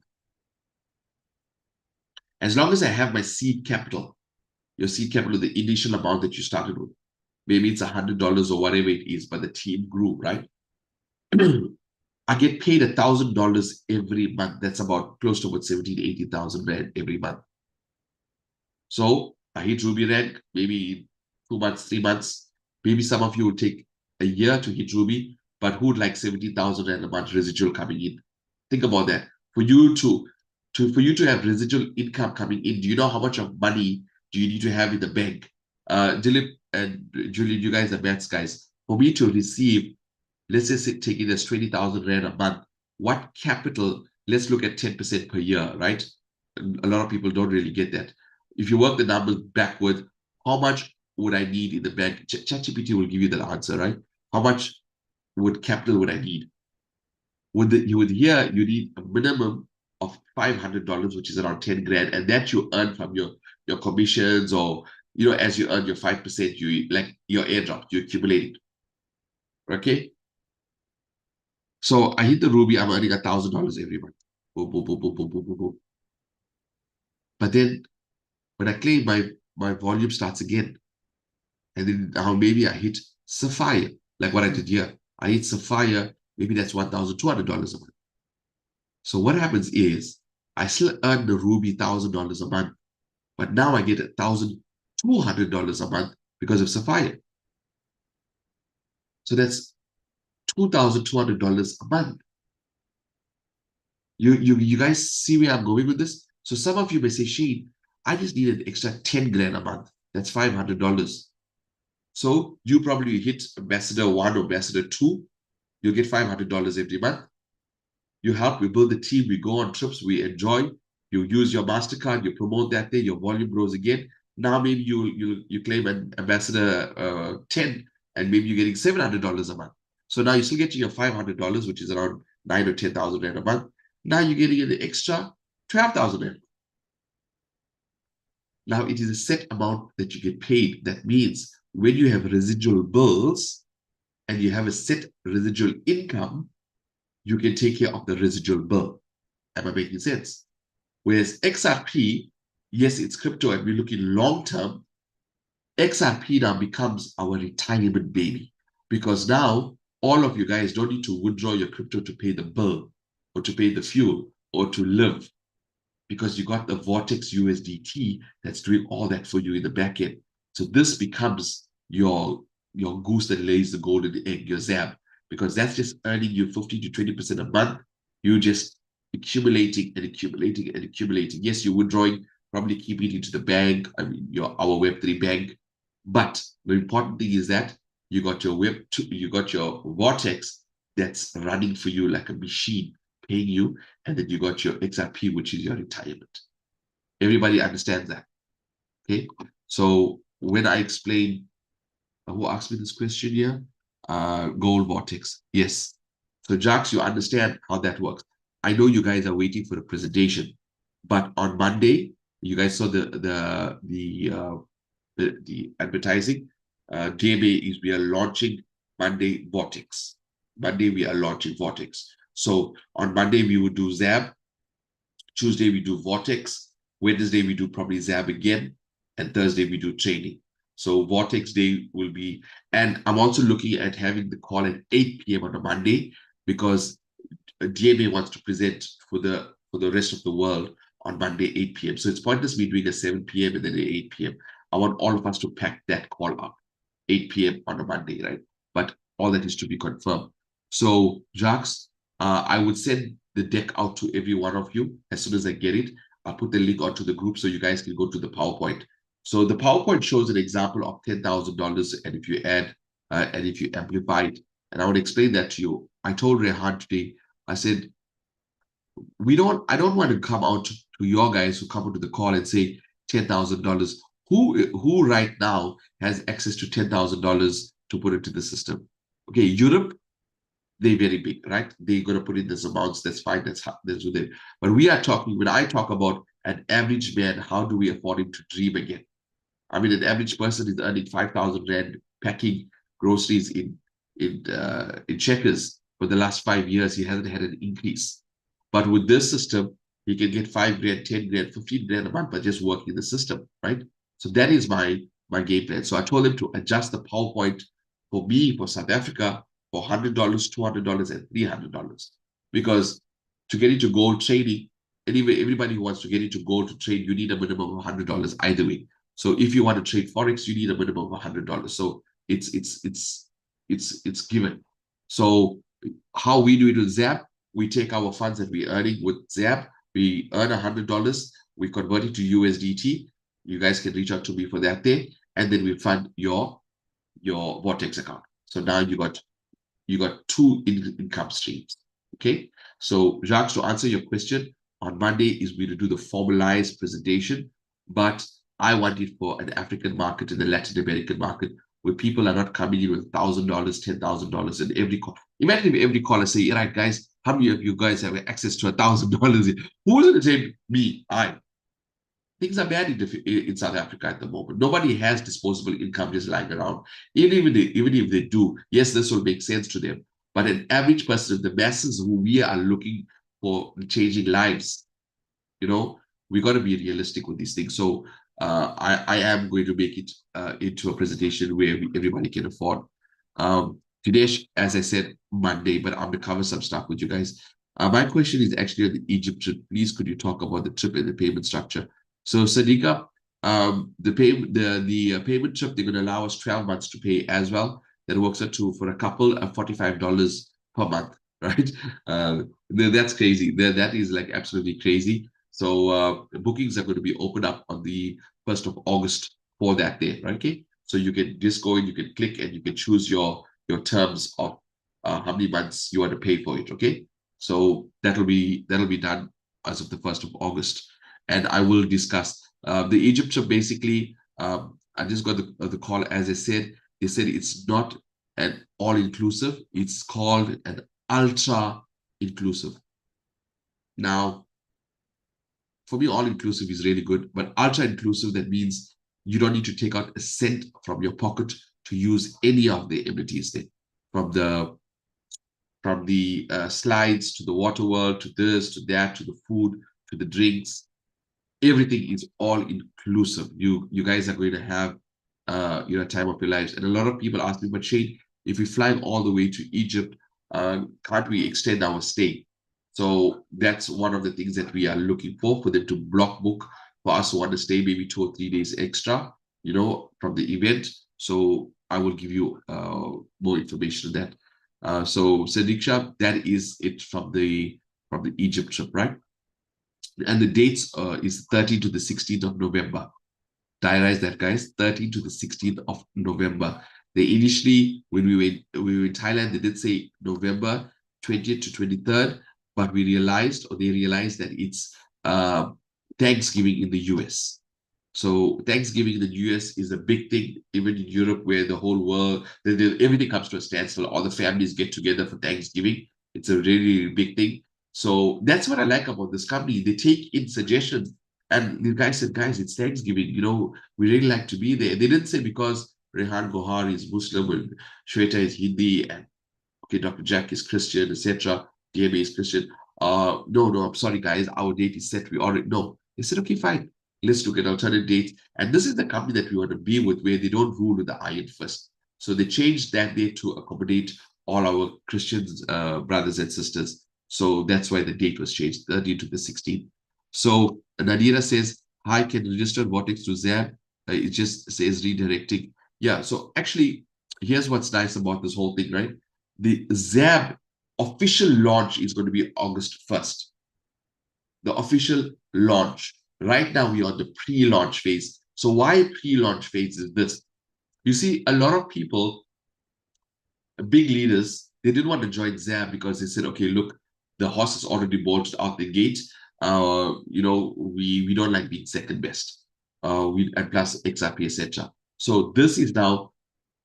As long as I have my seed capital, your seed capital, the initial amount that you started with, maybe it's $100 or whatever it is, but the team grew, right? I get paid $1,000 every month. That's about close to about 17, 80,000 Rand every month. So I hit Ruby rank, maybe 2 months, 3 months. Maybe some of you would take a year to hit Ruby, but who would like 17,000 Rand a month residual coming in? Think about that. For you to have residual income coming in, do you know how much of money do you need to have in the bank? Dilip and Julian, you guys are maths guys. For me to receive, let's just say taking this 20,000 Rand a month, what capital, let's look at 10% per year, right? A lot of people don't really get that. If you work the numbers backward, how much would I need in the bank? ChatGPT will give you that answer, right? How much capital would I need? With here, you need a minimum of $500, which is around 10 grand, and that you earn from your commissions, or as you earn your 5%, you like your airdrop, you accumulate it. Okay. So I hit the Ruby, I'm earning $1,000 every month. Boom, boom, boom, boom, boom, boom, boom, boom. But then when I claim, my volume starts again. And then now maybe I hit Sapphire, like what I did here. I hit Sapphire, maybe that's $1,200 a month. So what happens is I still earn the Ruby $1,000 a month, but now I get $1,200 a month because of Sapphire. So that's $2,200 a month. You guys see where I'm going with this? So some of you may say, Shane, I just need an extra 10 grand a month. That's $500. So you probably hit Ambassador 1 or Ambassador 2. You'll get $500 every month. You help, we build the team, we go on trips, we enjoy. You use your MasterCard, you promote that thing, your volume grows again. Now maybe you claim an Ambassador 10, and maybe you're getting $700 a month. So now you still get to your $500, which is around 9 or 10,000 Rand a month. Now you're getting an extra 12,000 Rand. Now it is a set amount that you get paid. That means when you have residual bills and you have a set residual income, you can take care of the residual bill. Am I making sense? Whereas XRP, yes, it's crypto and we're looking long term. XRP now becomes our retirement baby, because now all of you guys don't need to withdraw your crypto to pay the bill or to pay the fuel or to live, because you got the Vortex USDT that's doing all that for you in the back end. So this becomes your goose that lays the golden egg, your ZAB, because that's just earning you 15 to 20% a month. You just accumulating and accumulating and accumulating. Yes, you're withdrawing, probably keep it into the bank, our Web3 bank. But the important thing is that you got your you got your Vortex that's running for you like a machine, paying you, and then you got your XRP, which is your retirement. Everybody understands that. Okay. So when I explain, who asked me this question here? Gold Vortex. Yes. So Jax, you understand how that works. I know you guys are waiting for the presentation, but on Monday, you guys saw the advertising. DMA is we are launching Monday Vortex. Monday we are launching Vortex. So on Monday we would do ZAB. Tuesday we do Vortex. Wednesday we do probably ZAB again, and Thursday we do training. So Vortex Day will be, and I'm also looking at having the call at 8 p.m. on a Monday because DMA wants to present for the rest of the world on Monday 8 p.m. So it's pointless me doing a 7 p.m. and then an 8 p.m. I want all of us to pack that call up 8 p.m. on a Monday, right? But all that is to be confirmed. So Jax, I would send the deck out to every one of you as soon as I get it. I'll put the link onto the group so you guys can go to the PowerPoint. So the PowerPoint shows an example of $10,000, and if you add and if you amplify it, and I would explain that to you. I told Rehan today, I said, I don't want to come out to your guys who come onto the call and say $10,000. Who right now has access to $10,000 to put into the system? Okay, Europe, they're very big, right? They're going to put in this amounts. That's fine. That's with it. But we are talking, when I talk about an average man, how do we afford him to dream again? I mean, an average person is earning 5,000 Rand packing groceries in Checkers for the last 5 years. He hasn't had an increase. But with this system, he can get 5 grand, 10 grand, 15 grand a month by just working the system, right? So that is my game plan. So I told him to adjust the PowerPoint for me, for South Africa, for $100, $200, and $300. Because to get into gold trading, anyway, everybody who wants to get into gold to trade, you need a minimum of $100 either way. So if you want to trade Forex, you need a minimum of $100. So it's given. So how we do it with ZAP, we take our funds that we're earning with ZAP, we earn $100, we convert it to USDT. You guys can reach out to me for that day, and then we fund your Vortex account. So now you got two income streams. Okay. So Jacques, to answer your question, on Monday is we to do the formalized presentation, but I want it for an African market and the Latin American market where people are not coming in with $1,000, $10,000 in every call. Imagine if every caller say, "All right, guys, how many of you guys have access to $1,000?" Who's going to say me? Things are bad in South Africa at the moment. Nobody has disposable income just lying around. Even if they do, yes, this will make sense to them. But an average person, the masses who we are looking for changing lives, we got to be realistic with these things. So I am going to make it into a presentation where everybody can afford. Dinesh, as I said, Monday, but I'm going to cover some stuff with you guys. My question is actually on the Egypt trip. Please, could you talk about the trip and the payment structure? So Sadiqa, the payment trip, they're going to allow us 12 months to pay as well. That works out to, for a couple, $45 per month, right? That's crazy. That is like absolutely crazy. So bookings are going to be opened up on the 1st of August for that day, right? Okay. So you can just go in, you can click, and you can choose your terms of how many months you want to pay for it. Okay. So that'll be done as of the 1st of August. And I will discuss the Egypt trip. Basically, I just got the call. As I said, they said it's not an all-inclusive. It's called an ultra-inclusive. Now, for me, all-inclusive is really good, but ultra-inclusive, that means you don't need to take out a cent from your pocket to use any of the amenities there, from the slides to the water world, to this, to that, to the food, to the drinks. Everything is all inclusive. You guys are going to have time of your lives. And a lot of people ask me, but Shane, if we fly all the way to Egypt, can't we extend our stay? So that's one of the things that we are looking for them to block book for us who want to stay maybe 2 or 3 days extra, from the event. So I will give you more information on that. So Sadiqa, that is it from the Egypt trip, right? And the dates is 13th to the 16th of November. Diarize that, guys. 13th to the 16th of November. They initially, when we were in Thailand, they did say November 20th to 23rd, but they realized that it's Thanksgiving in the US. So Thanksgiving in the US is a big thing, even in Europe, where the whole world, everything comes to a standstill. All the families get together for Thanksgiving. It's a really, really big thing. So that's what I like about this company. They take in suggestions, and the guy said, "Guys, it's Thanksgiving. We really like to be there." They didn't say because Rehan Gohar is Muslim and Shweta is Hindi and okay, Dr. Jack is Christian, etc. DMA is Christian. No, I'm sorry, guys. Our date is set. We already know. They said, okay, fine. Let's look at alternate dates. And this is the company that we want to be with, where they don't rule with the iron fist. So they changed that date to accommodate all our Christian brothers and sisters. So that's why the date was changed, 13th to the 16th. So Nadira says, hi, can register Vortex to Zab. It just says redirecting. Yeah, so actually, here's what's nice about this whole thing, right? The ZAB official launch is going to be August 1st. The official launch. Right now, we're on the pre-launch phase. So why pre-launch phase is this? You see, a lot of people, big leaders, they didn't want to join ZAB because they said, okay, look, the horse is already bolted out the gate. We don't like being second best. And plus XRP, etc. So this is now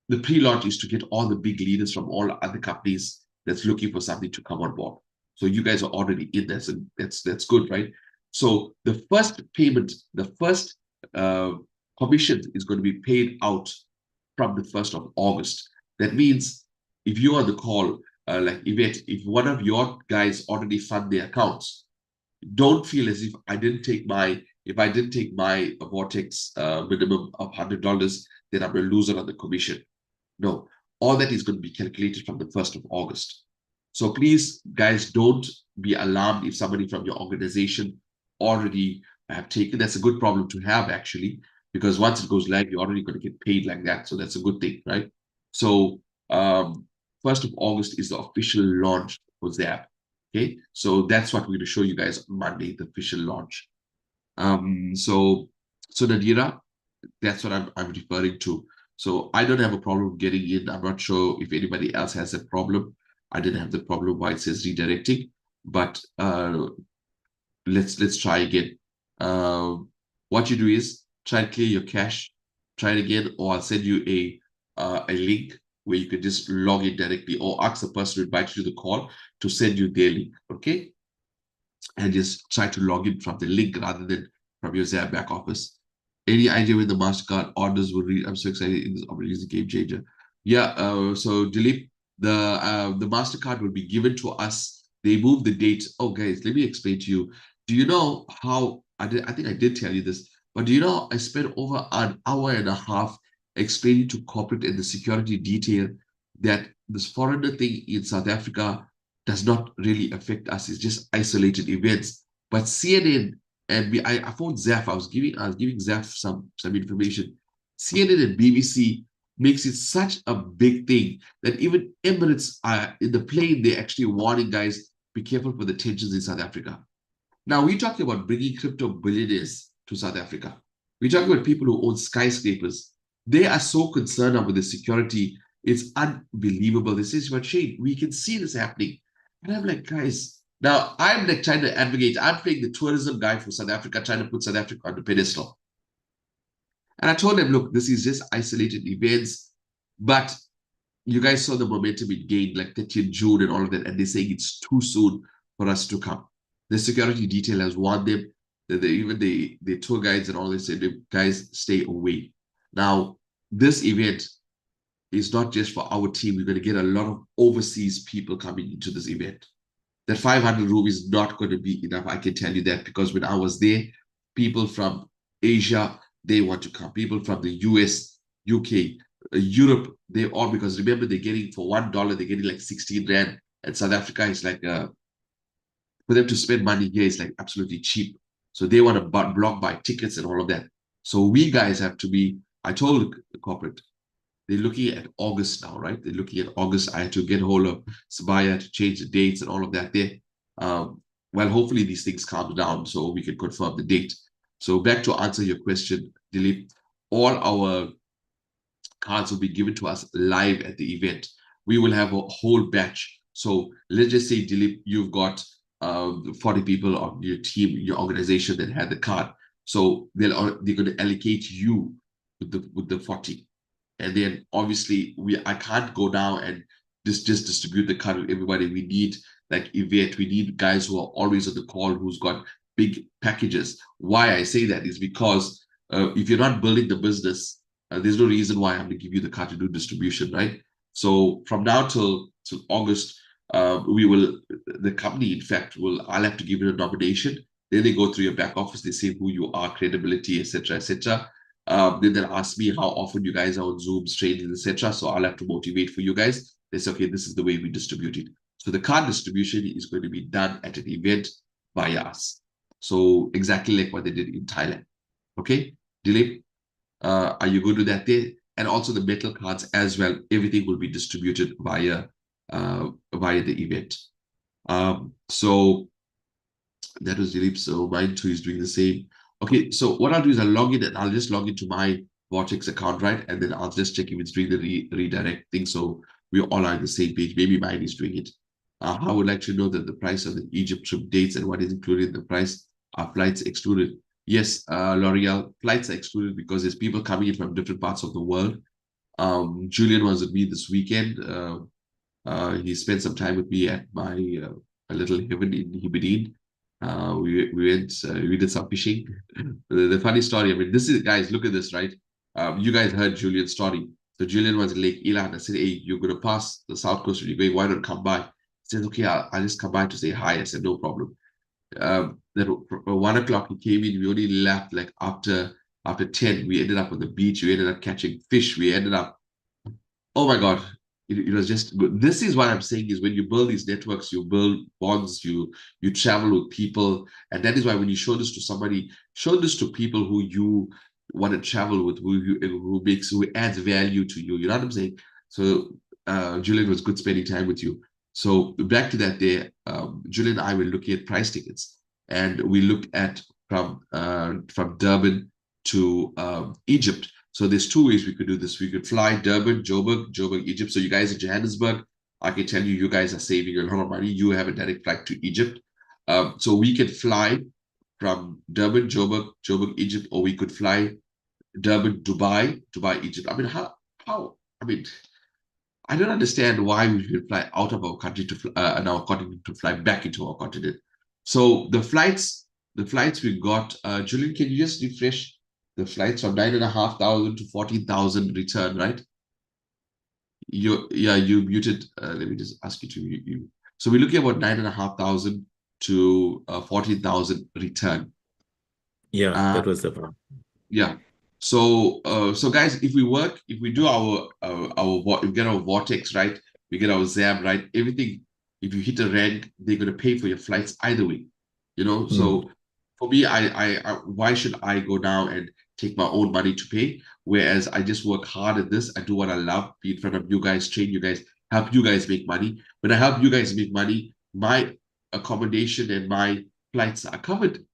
the pre-launch is to get all the big leaders from all other companies that's looking for something to come on board. So you guys are already in there, so that's good, right? So the first payment, the first commission is going to be paid out from the 1st of August. That means if you're on the call, like if one of your guys already fund their accounts, don't feel as if I didn't take my Vortex minimum of $100, then I'm going to lose it on the commission. No, all that is going to be calculated from the 1st of August. So please, guys, don't be alarmed if somebody from your organization already have taken. That's a good problem to have, actually, because once it goes live, you're already going to get paid like that. So that's a good thing, right? So 1st of August is the official launch for Zap. Okay, so that's what we're going to show you guys on Monday, the official launch. So Nadira, that's what I'm referring to. So I don't have a problem getting in. I'm not sure if anybody else has a problem. I didn't have the problem why it says redirecting, but let's try again. What you do is try to clear your cache, try it again, or I'll send you a link where you can just log in directly, or ask the person who invited you to the call to send you their link, okay? And just try to log in from the link rather than from your Zap back office. Any idea when the MasterCard orders will read? I'm so excited in this amazing game changer. Yeah, so Dilip, the MasterCard will be given to us. They move the date. Oh, guys, let me explain to you. Do you know how I think I did tell you this, but do you know I spent over an hour and a half explaining to corporate and the security detail that this foreigner thing in South Africa does not really affect us. It's just isolated events. But CNN and I phoned Zaf. I was giving Zaf some information. CNN and BBC makes it such a big thing that even Emirates are in the plane. They're actually warning guys, be careful for the tensions in South Africa. Now we're talking about bringing crypto billionaires to South Africa. We're talking about people who own skyscrapers. They are so concerned about the security. It's unbelievable. They say, but Shane, we can see this happening. And I'm like, guys, now I'm like trying to advocate. I'm playing the tourism guy for South Africa, trying to put South Africa on the pedestal. And I told them, look, this is just isolated events, but you guys saw the momentum it gained, like 30th June and all of that, and they're saying it's too soon for us to come. The security detail has warned them. Even the tour guides and all they said, guys, stay away. Now, this event is not just for our team. We're going to get a lot of overseas people coming into this event. That 500 rupees is not going to be enough. I can tell you that, because when I was there, people from Asia, they want to come. People from the US, UK, Europe, they all, because remember, they're getting for $1, they're getting like 16 Rand. And South Africa is like, for them to spend money here is like absolutely cheap. So they want to block buy tickets and all of that. So we guys have to be, I told the corporate, they're looking at August now, right? They're looking at August. I had to get hold of Sabaya to change the dates and all of that there. Well, hopefully these things calm down so we can confirm the date. So back to answer your question, Dilip, all our cards will be given to us live at the event. We will have a whole batch. So let's just say, Dilip, you've got 40 people on your team, your organization that had the card. So they're going to allocate you with the 40. And then obviously I can't go now and just distribute the card to everybody. We need like Yvette, we need guys who are always on the call, who's got big packages. Why I say that is because if you're not building the business, there's no reason why I'm going to give you the card to do distribution, right? So from now till August, the company, in fact, I'll have to give it a nomination. Then they go through your back office, they say who you are, credibility, etc., etc. Then they'll ask me how often you guys are on Zooms, trainings, etc. So I'll have to motivate for you guys. They say, okay, this is the way we distribute it. So the card distribution is going to be done at an event by us. So exactly like what they did in Thailand. Okay, Dilip, are you good with that there? And also the metal cards as well. Everything will be distributed via the event. So that was Dilip. So mine too is doing the same. Okay, so what I'll do is I'll log in and I'll just log into my Vortex account, right? And then I'll just check if it's doing the redirect thing. So we all are on the same page. Maybe mine is doing it. I would like to know that the price of the Egypt trip dates and what is included in the price. Are flights excluded? Yes, L'Oreal, flights are excluded because there's people coming in from different parts of the world. Julian was with me this weekend. He spent some time with me at my little heaven in Hibidin. We did some fishing. The funny story, I mean, this is, guys, look at this, right? You guys heard Julian's story. So Julian was in Lake Elan. I said, hey, you're going to pass the south coast when you're going. Why don't come by? He said, okay, I'll just come by to say hi. I said, no problem. Then 1 o'clock he came in. We only left like after 10. We ended up on the beach. We ended up catching fish. We ended up, oh my God, it was just good. This is what I'm saying is when you build these networks, you build bonds, you travel with people. And that is why when you show this to somebody, show this to people who you want to travel with, who adds value to you. You know what I'm saying? So Julian, was good spending time with you. So back to that day, Julian and I were looking at price tickets, and we looked at from Durban to Egypt. So there's two ways we could do this. We could fly Durban, Joburg, Egypt. So you guys in Johannesburg, I can tell you, you guys are saving a lot of money. You have a direct flight to Egypt. So we could fly from Durban, Joburg, Egypt, or we could fly Durban, Dubai, Egypt. I mean, how? I mean, I don't understand why we should fly out of our country to and our continent to fly back into our continent. So the flights we got, Julian, can you just refresh the flights from 9,500 to 14,000 return, right? You muted. Let me just ask you to mute you. So we're looking at about 9,500 to 14,000 return. Yeah, that was the one. Yeah. So guys, if we do we get our Vortex right, we get our ZAM right, everything. If you hit a rank, they're gonna pay for your flights either way, you know. So for me, I why should I go now and take my own money to pay? Whereas I just work hard at this. I do what I love, be in front of you guys, train you guys, help you guys make money. When I help you guys make money, my accommodation and my flights are covered.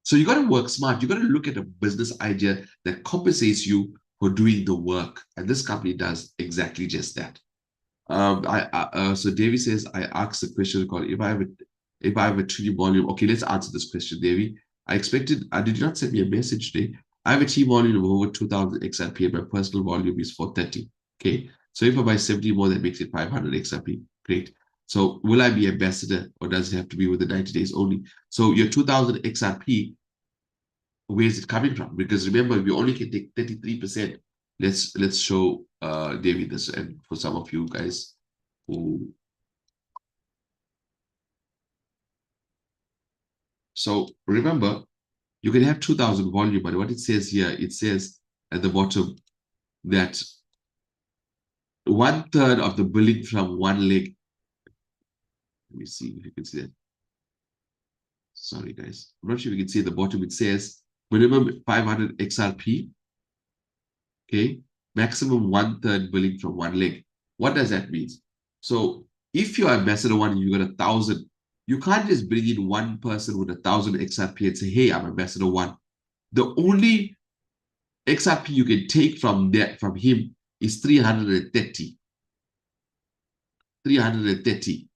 So you got to work smart. You got to look at a business idea that compensates you for doing the work. And this company does exactly just that. So Davy says, I asked the question called if I have a team volume. Okay, let's answer this question, Davy. I expected, did you not send me a message today? I have a team volume of over 2,000 XRP and my personal volume is 430. Okay, so if I buy 70 more, that makes it 500 XRP. Great. So will I be ambassador or does it have to be within 90 days only? So your 2,000 XRP, where is it coming from? Because remember, we only can take 33%. Let's show David this, and for some of you guys who. So remember, you can have 2,000 volume, but what it says here, it says at the bottom that 1/3 of the billing from one leg. Let me see if you can see that. Sorry, guys. I'm not sure if you can see at the bottom. It says minimum 500 XRP. Okay, maximum 1/3 billing from one leg. What does that mean? So if you're ambassador one and you got 1,000, you can't just bring in one person with 1,000 XRP and say, hey, I'm ambassador one. The only XRP you can take from him is 330. 330.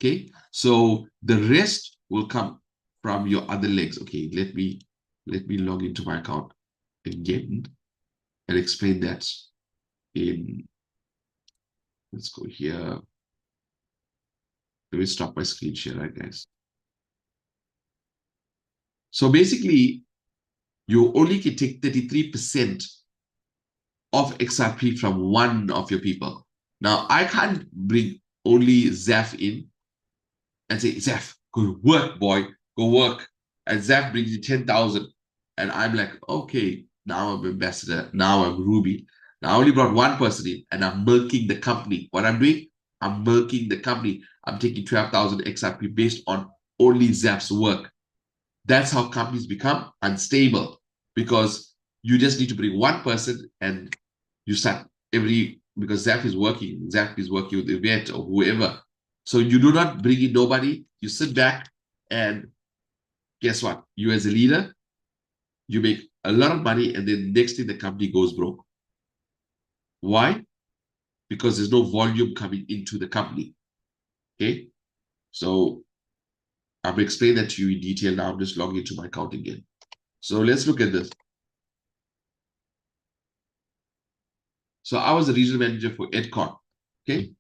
Okay, so the rest will come from your other legs. Okay, let me log into my account again and explain that in, let's go here. Let me stop my screen share, right, guys? So basically, you only can take 33% of XRP from one of your people. Now, I can't bring only Zaf in and say, Zaf, go work, boy, go work. And Zaf brings you 10,000. And I'm like, okay, now I'm ambassador. Now I'm Ruby. Now I only brought one person in and I'm milking the company. What I'm doing, I'm milking the company. I'm taking 12,000 XRP based on only Zaf's work. That's how companies become unstable, because you just need to bring one person and you start because Zaf is working with Yvette or whoever. So you do not bring in nobody. You sit back and guess what? You as a leader, you make a lot of money and then next thing the company goes broke. Why? Because there's no volume coming into the company. Okay? So I've explained that to you in detail now. I'm just logging into my account again. So let's look at this. So I was the regional manager for EdCon. Okay.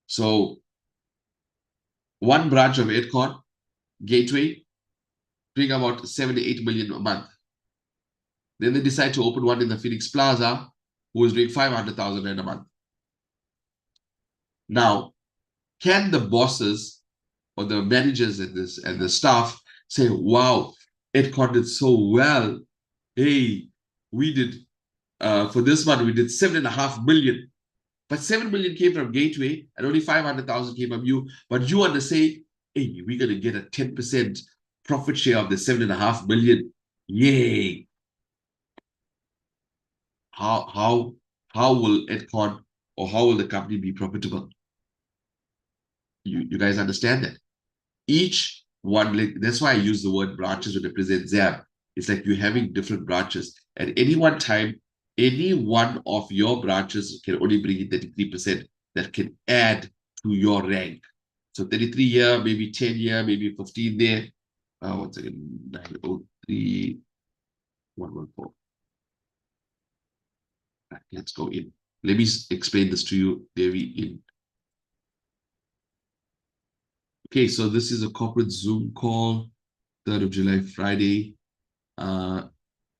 So one branch of EdCon, Gateway, doing about 7 to 8 million a month. Then they decide to open one in the Phoenix Plaza, who is doing 500,000 a month. Now, can the bosses or the managers and the staff say, wow, EdCon did so well. Hey, we did, for this month, we did 7.5 million. But 7 million came from Gateway and only 500,000 came from you. But you want to say, hey, we're going to get a 10% profit share of the 7.5 million. Yay. How will EdCon or how will the company be profitable? You guys understand that? Each one, that's why I use the word branches to represent ZAB. It's like you're having different branches. At any one time, any one of your branches can only bring in 33% that can add to your rank. So 33 here, maybe 10 here, maybe 15 there. 1 second, 903, 114. Right, let's go in. Let me explain this to you very in. Okay, so this is a corporate Zoom call, 3rd of July, Friday.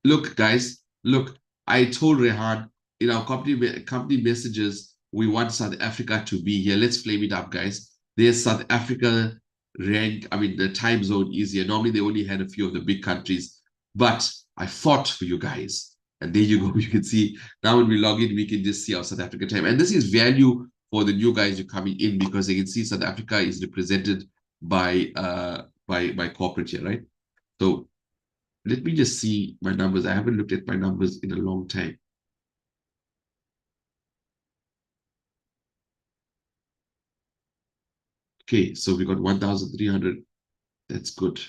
Look, guys, look, I told Rehan in our company messages, we want South Africa to be here. Let's flame it up, guys. There's South Africa rank. I mean, the time zone is here. Normally, they only had a few of the big countries, but I fought for you guys. And there you go. You can see now when we log in, we can just see our South Africa time. And this is value for the new guys who are coming in, because they can see South Africa is represented by corporate here, right? So let me just see my numbers. I haven't looked at my numbers in a long time. Okay, so we got 1,300. That's good.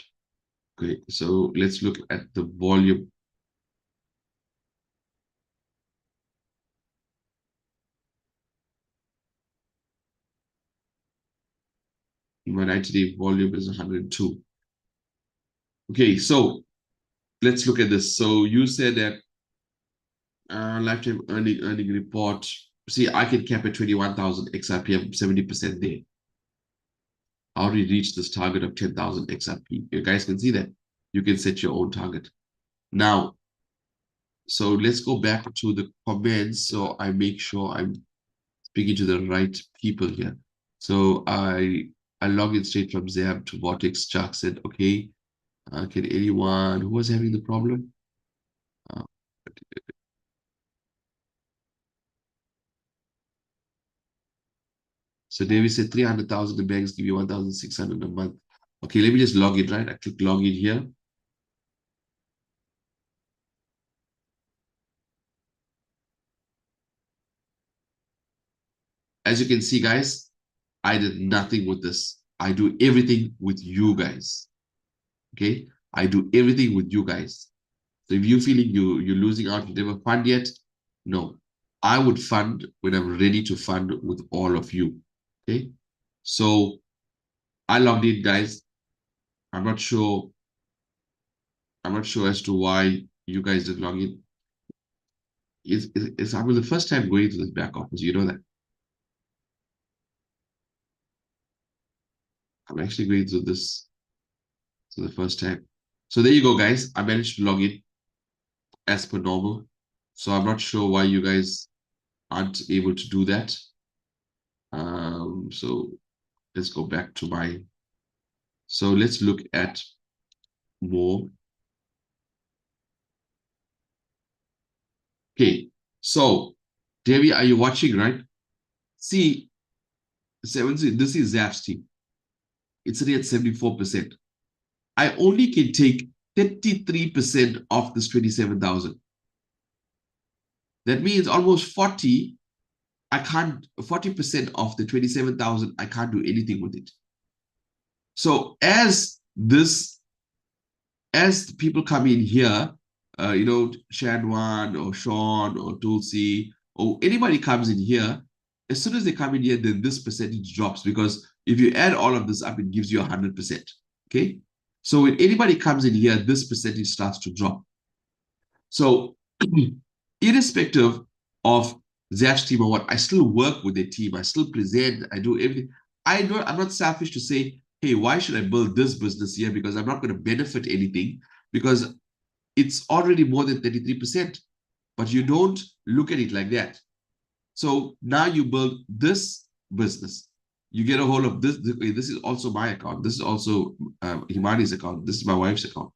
Okay, so let's look at the volume. My 90-day volume is 102. Okay, so let's look at this. So you said that lifetime earning report. See, I can cap at 21,000 XRP. I'm 70% there. I already reached this target of 10,000 XRP. You guys can see that. You can set your own target. Now, so let's go back to the comments so I make sure I'm speaking to the right people here. So I log in straight from Zab to Vortex. Chuck said, okay, can anyone, who was having the problem? So David said 300,000, the banks give you 1,600 a month. Okay, let me just log in, right? I click log in here. As you can see, guys, I did nothing with this. I do everything with you guys. Okay, I do everything with you guys. So if you're feeling you're losing out, you never fund yet, no. I would fund when I'm ready to fund with all of you. Okay. So I logged in, guys. I'm not sure as to why you guys didn't log in. I was the first time going to this back office. You know that. I'm actually going through this for the first time. So there you go, guys. I managed to log in as per normal. So I'm not sure why you guys aren't able to do that. So let's go back to my. So let's look at more. Okay. So Devi, are you watching, right? See, this is Zap's team. It's sitting at 74%. I only can take 33% of this 27,000. That means almost 40. I can't 40% of the 27,000. I can't do anything with it. So as people come in here, Shanwan or Sean or Tulsi or anybody comes in here, as soon as they come in here, then this percentage drops, because if you add all of this up, it gives you 100%. Okay. So when anybody comes in here, this percentage starts to drop. So irrespective of Zach's team or what, I still work with the team. I still present. I do everything. I'm not selfish to say, hey, why should I build this business here? Because I'm not going to benefit anything, because it's already more than 33%. But you don't look at it like that. So now you build this business. You get a hold of this. This is also my account. This is also Himani's account. This is my wife's account.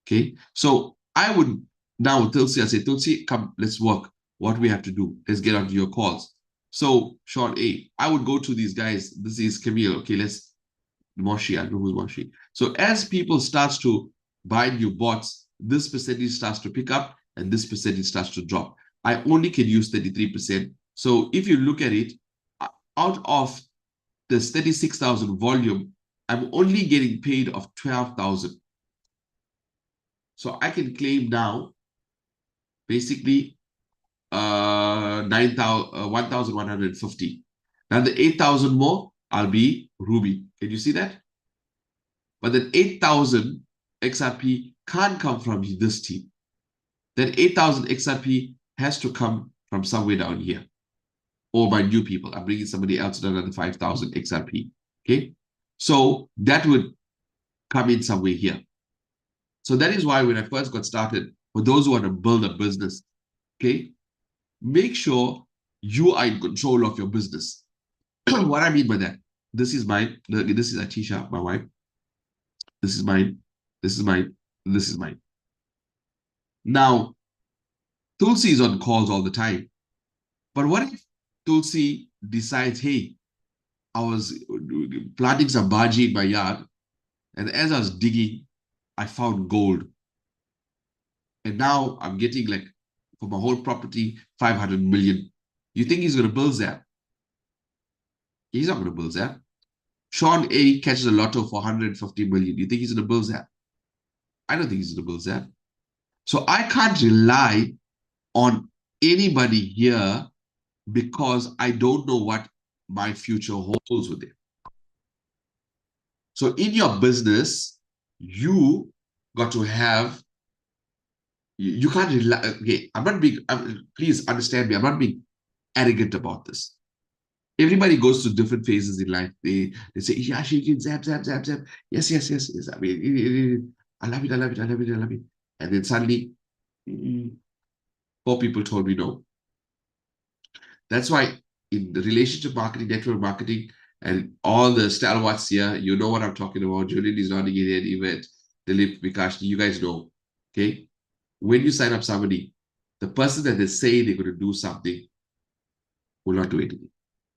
Okay. So I would now Tulsi, I say, Tulsi, come, let's work. What we have to do. Let's get onto your calls. So Sean A, I would go to these guys. This is Camille. Okay, let's Moshi. I don't know who's Moshi. So as people starts to buy new bots, this percentage starts to pick up and this percentage starts to drop. I only can use 33%. So if you look at it, out of this 36,000 volume, I'm only getting paid of 12,000. So I can claim now basically 1,150. Now the 8,000 more, I'll be Ruby. Can you see that? But then 8,000 XRP can't come from this team. Then 8,000 XRP has to come from somewhere down here. Or my new people. I'm bringing somebody else down another 5,000 XRP. Okay. So that would come in somewhere here. So that is why when I first got started, for those who want to build a business, okay, make sure you are in control of your business. What I mean by that, this is mine. This is Atisha, my wife. This is mine. This is mine. This is mine. Now, Tulsi is on calls all the time. But what if Tulsi decides, hey, I was planting some bhaji in my yard, and as I was digging, I found gold. And now I'm getting, like, for my whole property, 500 million. You think he's going to build that? He's not going to build that. Sean A catches a lotto for 150 million. You think he's going to build that? I don't think he's going to build that. So I can't rely on anybody here, because I don't know what my future holds with it. So in your business, you got to have, you can't rely, okay, please understand me, I'm not being arrogant about this. Everybody goes through different phases in life. They say, yeah, she can zap, zap, zap, zap. Yes. I mean, I love it. And then suddenly, 4 people told me no. That's why in the relationship marketing, network marketing, and all the stalwarts here, you know what I'm talking about. Julian is nodding in an event. Dilip, Vikash, you guys know. Okay? When you sign up somebody, the person that they say they're going to do something will not do anything.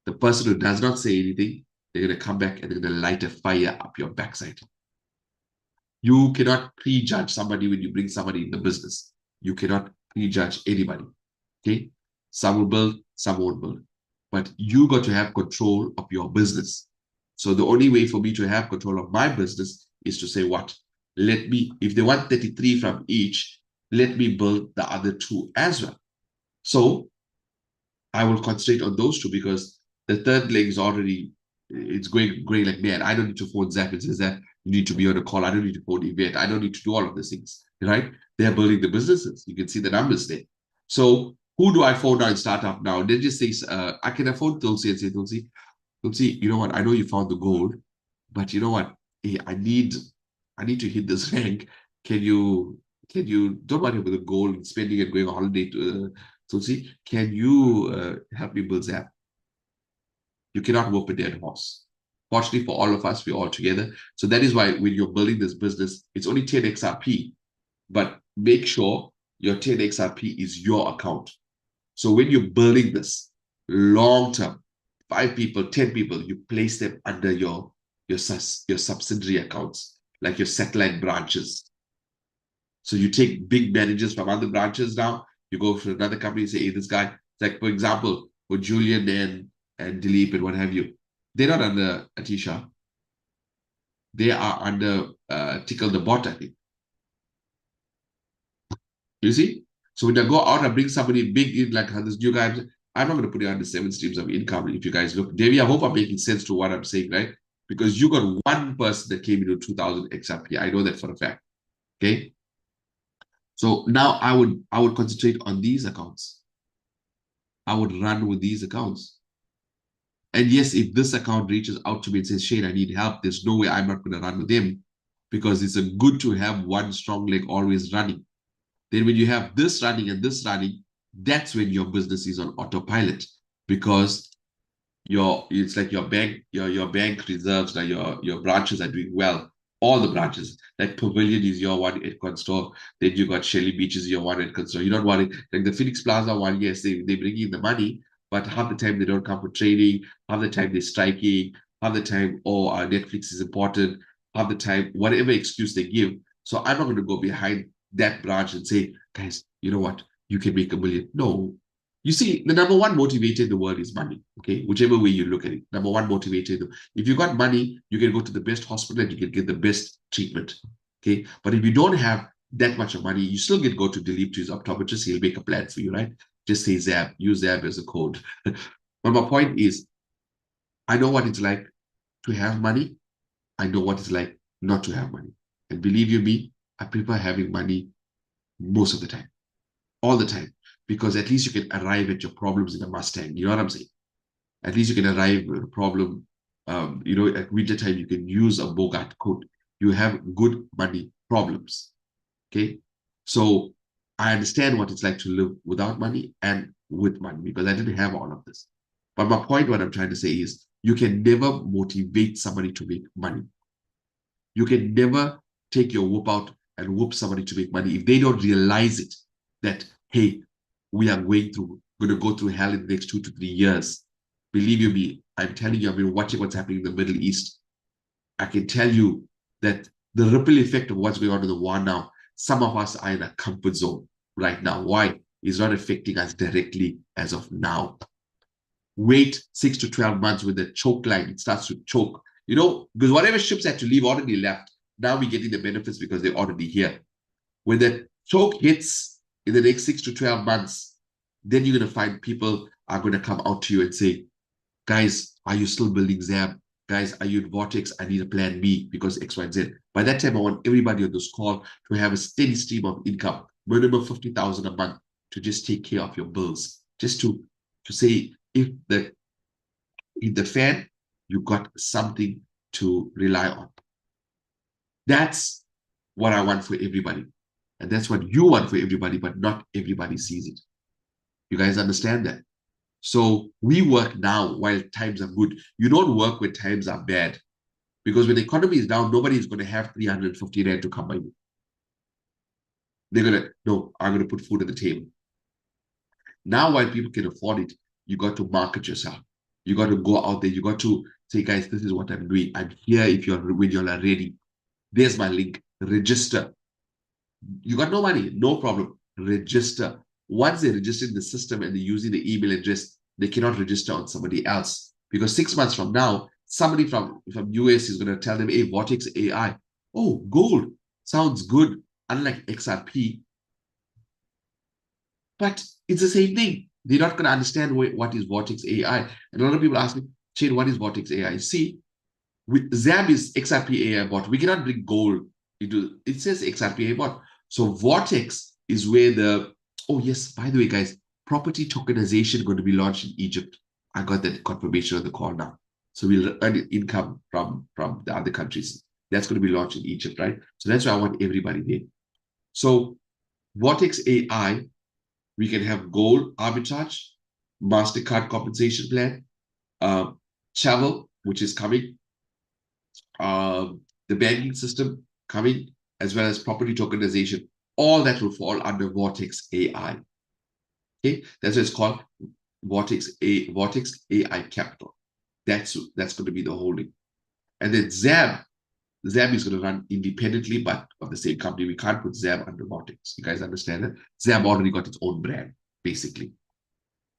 The person who does not say anything, they're going to come back and they're going to light a fire up your backside. You cannot prejudge somebody when you bring somebody in the business. You cannot prejudge anybody. Okay? Some will build, some won't build. But you got to have control of your business. So the only way for me to have control of my business is to say, what? If they want 33 from each, let me build the other two as well. So I will concentrate on those two because the third leg is already, it's going like mad. I don't need to phone Zap and say that you need to be on a call. I don't need to phone Event. I don't need to do all of these things, right? They're building the businesses. You can see the numbers there. So who do I phone now in startup now? Then just say, I can afford Tulsi and say, Tulsi, you know what? I know you found the gold, but you know what? Hey, I need to hit this rank. Can you don't worry about the goal and spending and going on holiday to Tulsi, can you help me build Zap? You cannot work a dead horse. Fortunately for all of us, we're all together. So that is why when you're building this business, it's only 10 XRP, but make sure your 10 XRP is your account. So when you're building this long term, 5 people, 10 people, you place them under your subsidiary accounts, like your satellite branches. So you take big managers from other branches now, you go for another company and say, hey, this guy, like for example, with Julian and Dilip and what have you, they're not under Atisha. They are under Tickle the Bot, I think. You see? So when I go out and bring somebody big in, like this new guy, I'm not going to put you under 7 streams of income. If you guys look, Devi, I hope I'm making sense to what I'm saying, right? Because you got one person that came into 2000 XRP. I know that for a fact. Okay. So now I would concentrate on these accounts. I would run with these accounts. And yes, if this account reaches out to me and says, Shane, I need help, there's no way I'm not going to run with him because it's a good to have one strong leg always running. Then when you have this running and this running, that's when your business is on autopilot because it's like your bank reserves, like your branches are doing well. All the branches, like Pavilion is your one Edcon store. Then you got Shelly Beach is your one Edcon store. You don't worry. Like the Phoenix Plaza one, yes, they bring in the money, but half the time they don't come for training. Half the time they're striking. Half the time, Netflix is important. Half the time, whatever excuse they give. So I'm not going to go behind that branch and say, guys, you know what? You can make $1 million. No, you see, the number one motivator in the world is money, okay? Whichever way you look at it, number one motivator. If you got money, you can go to the best hospital and you can get the best treatment, okay? But if you don't have that much of money, you still can go to Dilip to his optometrist. He'll make a plan for you, right? Just say Zab, use Zab as a code. But my point is, I know what it's like to have money. I know what it's like not to have money. And believe you me, I prefer having money most of the time, all the time, because at least you can arrive at your problems in a Mustang. You know what I'm saying? At least you can arrive at a problem. At winter time, you can use a Bogart coat. You have good money problems. Okay. So I understand what it's like to live without money and with money because I didn't have all of this. But my point, what I'm trying to say is you can never motivate somebody to make money. You can never take your whoop out and whoop somebody to make money if they don't realize it, that, hey, we are going to go through hell in the next 2 to 3 years. Believe you me, I'm telling you, I've been watching what's happening in the Middle East. I can tell you that the ripple effect of what's going on in the war now, some of us are in a comfort zone right now. Why? It's not affecting us directly as of now. Wait 6 to 12 months with the choke line, it starts to choke. Because whatever ships had to leave already left. Now we're getting the benefits because they're already here. When the choke hits in the next 6 to 12 months, then you're going to find people are going to come out to you and say, guys, are you still building Zab? Guys, are you in Vortex? I need a plan B because X, Y, and Z. By that time, I want everybody on this call to have a steady stream of income, minimum 50,000 a month to just take care of your bills. Just to say, if the fan, you got something to rely on. That's what I want for everybody. And that's what you want for everybody, but not everybody sees it. You guys understand that? So we work now while times are good. You don't work when times are bad. Because when the economy is down, nobody is going to have 350 rand to come by you. They're going to, no, I'm going to put food on the table. Now, while people can afford it, you got to market yourself. You got to go out there. You got to say, guys, this is what I'm doing. I'm here when you're ready. There's my link. Register. You got no money, no problem. Register. Once they register in the system and they're using the email address, they cannot register on somebody else. Because 6 months from now, somebody from US is going to tell them, hey, Vortex AI. Oh, gold. Sounds good. Unlike XRP, But it's the same thing. They're not going to understand what is Vortex AI. And a lot of people ask me, Shane, what is Vortex AI? See, ZAB is XRP AI bot. We cannot bring gold into it. Says XRP AI bot. So Vortex is where oh yes, by the way, guys, property tokenization going to be launched in Egypt. I got that confirmation on the call now. So we'll earn income from the other countries. That's going to be launched in Egypt, right? So that's why I want everybody there. So Vortex AI, we can have gold arbitrage, MasterCard compensation plan, travel, which is coming, the banking system coming, as well as property tokenization. All that will fall under Vortex AI. Okay, that's what it's called, Vortex AI Capital. That's going to be the holding. And then ZAB is going to run independently, but of the same company. We can't put ZAB under Vortex. You guys understand that? ZAB already got its own brand, basically.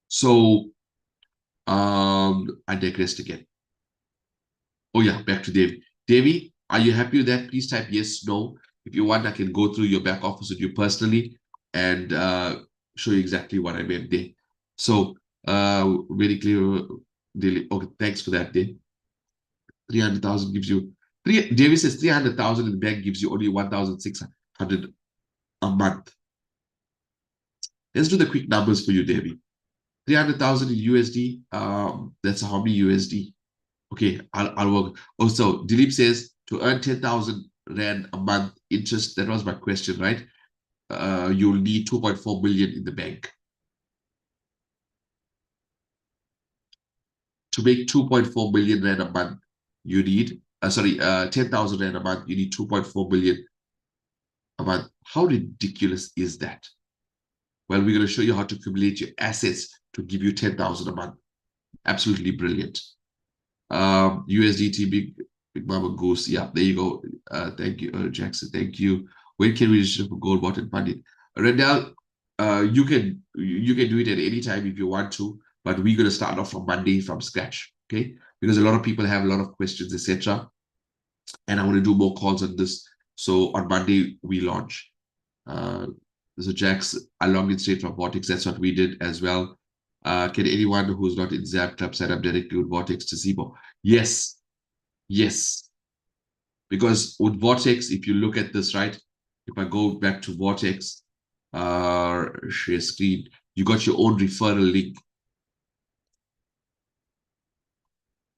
So I digressed again. Oh yeah, back to Davey. Davey, are you happy with that? Please type yes, no. If you want, I can go through your back office with you personally and show you exactly what I meant there. So very clear. Okay, thanks for that, Dave. 300,000 gives you Davey says 300,000 in the bank gives you only 1,600 a month. Let's do the quick numbers for you, Davey. 300,000 in USD. That's how many USD? Okay, I'll work. Also, Dilip says to earn 10,000 Rand a month interest. That was my question, right? You'll need 2.4 million in the bank. To make 2.4 million Rand a month, you need, 10,000 Rand a month, you need 2.4 million a month. How ridiculous is that? Well, we're going to show you how to accumulate your assets to give you 10,000 a month. Absolutely brilliant. USDT, big Mama Goose. Yeah, there you go. Thank you, Jackson. Thank you. When can we register for gold bot and funding? Rendell, you can do it at any time if you want to, but we're going to start off from Monday from scratch, okay? Because a lot of people have a lot of questions, etc. And I want to do more calls on this. So on Monday we launch. So Jax, I logged in straight from Vortex. That's what we did as well. Can anyone who's not in Zap Club set up directly with Vortex to Zibo? Yes. Yes. Because with Vortex, if you look at this, right? If I go back to Vortex, share screen, you got your own referral link.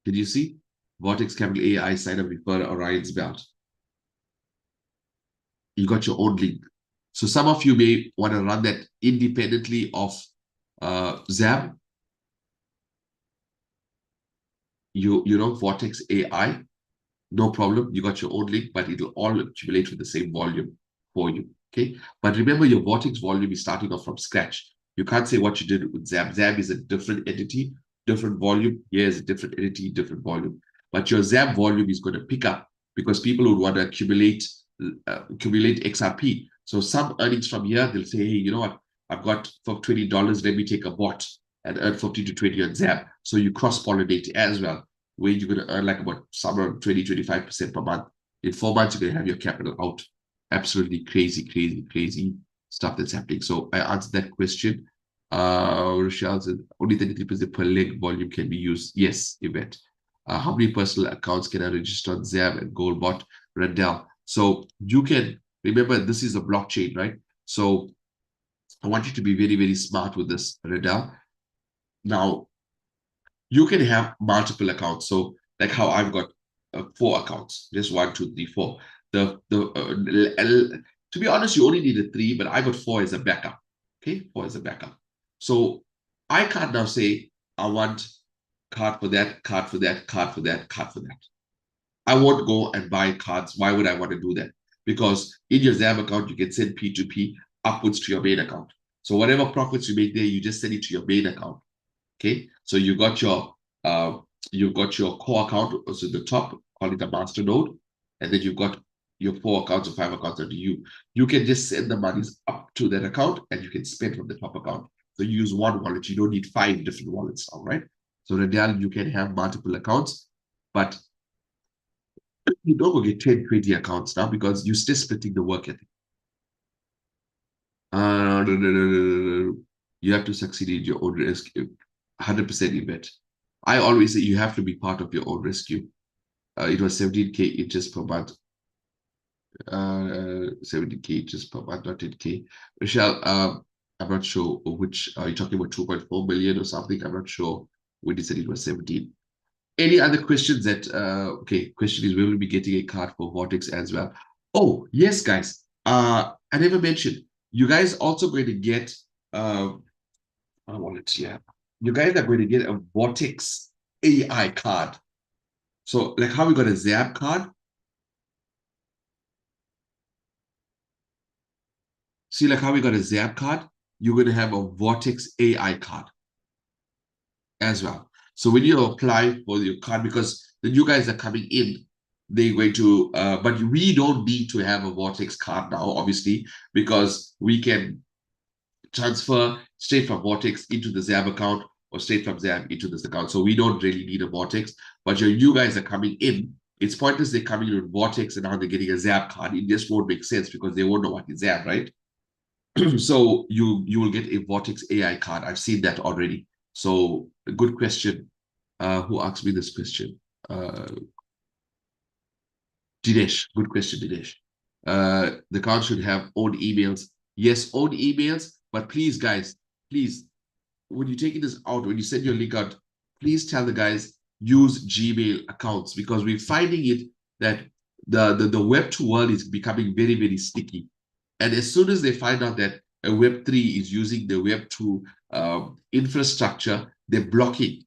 Did you see? Vortex Capital AI sign up refer Orion's belt. You got your own link. So some of you may want to run that independently of Zab. You know, Vortex AI, no problem. You got your own link, but it'll all accumulate with the same volume for you. Okay. But remember, your Vortex volume is starting off from scratch. You can't say what you did with Zab. Zab is a different entity, different volume. Here's a different entity, different volume. But your Zab volume is going to pick up because people would want to accumulate XRP. So some earnings from here, they'll say, hey, you know what? I've got for $20, let me take a bot and earn 50 to 20 on Zab. So you cross-pollinate as well, where you're going to earn like about somewhere 20, 25% per month. In 4 months, you're going to have your capital out. Absolutely crazy, crazy, crazy stuff that's happening. So I answered that question. Rochelle said, only 33% per leg volume can be used. Yes, Yvette. How many personal accounts can I register on Zab and Goldbot? Rendell. So you can, remember, this is a blockchain, right? So I want you to be very, very smart with this, Rendell. Now, you can have multiple accounts. So like how I've got 4 accounts, just 1, 2, 3, 4. To be honest, you only needed 3, but I got 4 as a backup. Okay, 4 as a backup. So I can't now say I want card for that, card for that, card for that, card for that. I won't go and buy cards. Why would I want to do that? Because in your Zab account, you can send P2P upwards to your main account. So whatever profits you make there, you just send it to your main account. Okay, so you got your core account, also the top, call it a master node, and then you've got your 4 accounts or 5 accounts under you. You can just send the monies up to that account and you can spend from the top account. So you use one wallet, you don't need 5 different wallets now, right? So in reality, you can have multiple accounts, but you don't go get 10, 20 accounts now because you're still splitting the work ethic. You have to succeed in your own rescue. 100% invest. I always say you have to be part of your own rescue. It was 17K interest per month. 70K interest per month, not 10K. Michelle, I'm not sure which, are you talking about 2.4 million or something? I'm not sure when you said it was 17. Any other questions that, okay, question is, we will be getting a card for Vortex as well. Oh, yes, guys. I never mentioned, you guys also going to get, I want it here. You guys are going to get a Vortex AI card. So, like how we got a Zap card. See, like how we got a Zap card, you're going to have a Vortex AI card as well. So when you apply for your card, because the new guys are coming in, they're going to, but we don't need to have a Vortex card now, obviously, because we can transfer straight from Vortex into the Zab account or straight from Zab into this account. So we don't really need a Vortex, but your new guys are coming in. It's pointless they're coming in with Vortex and now they're getting a Zab card. It just won't make sense because they won't know what is Zab, right? So you will get a Vortex AI card. I've seen that already. So a good question. Who asked me this question? Dinesh. Good question, Dinesh. The account should have own emails. Yes, own emails. But please, guys, please, when you're taking this out, when you send your link out, please tell the guys use Gmail accounts because we're finding it that the Web2 world is becoming very, very sticky. And as soon as they find out that a Web3 is using the Web2 infrastructure, they're blocking.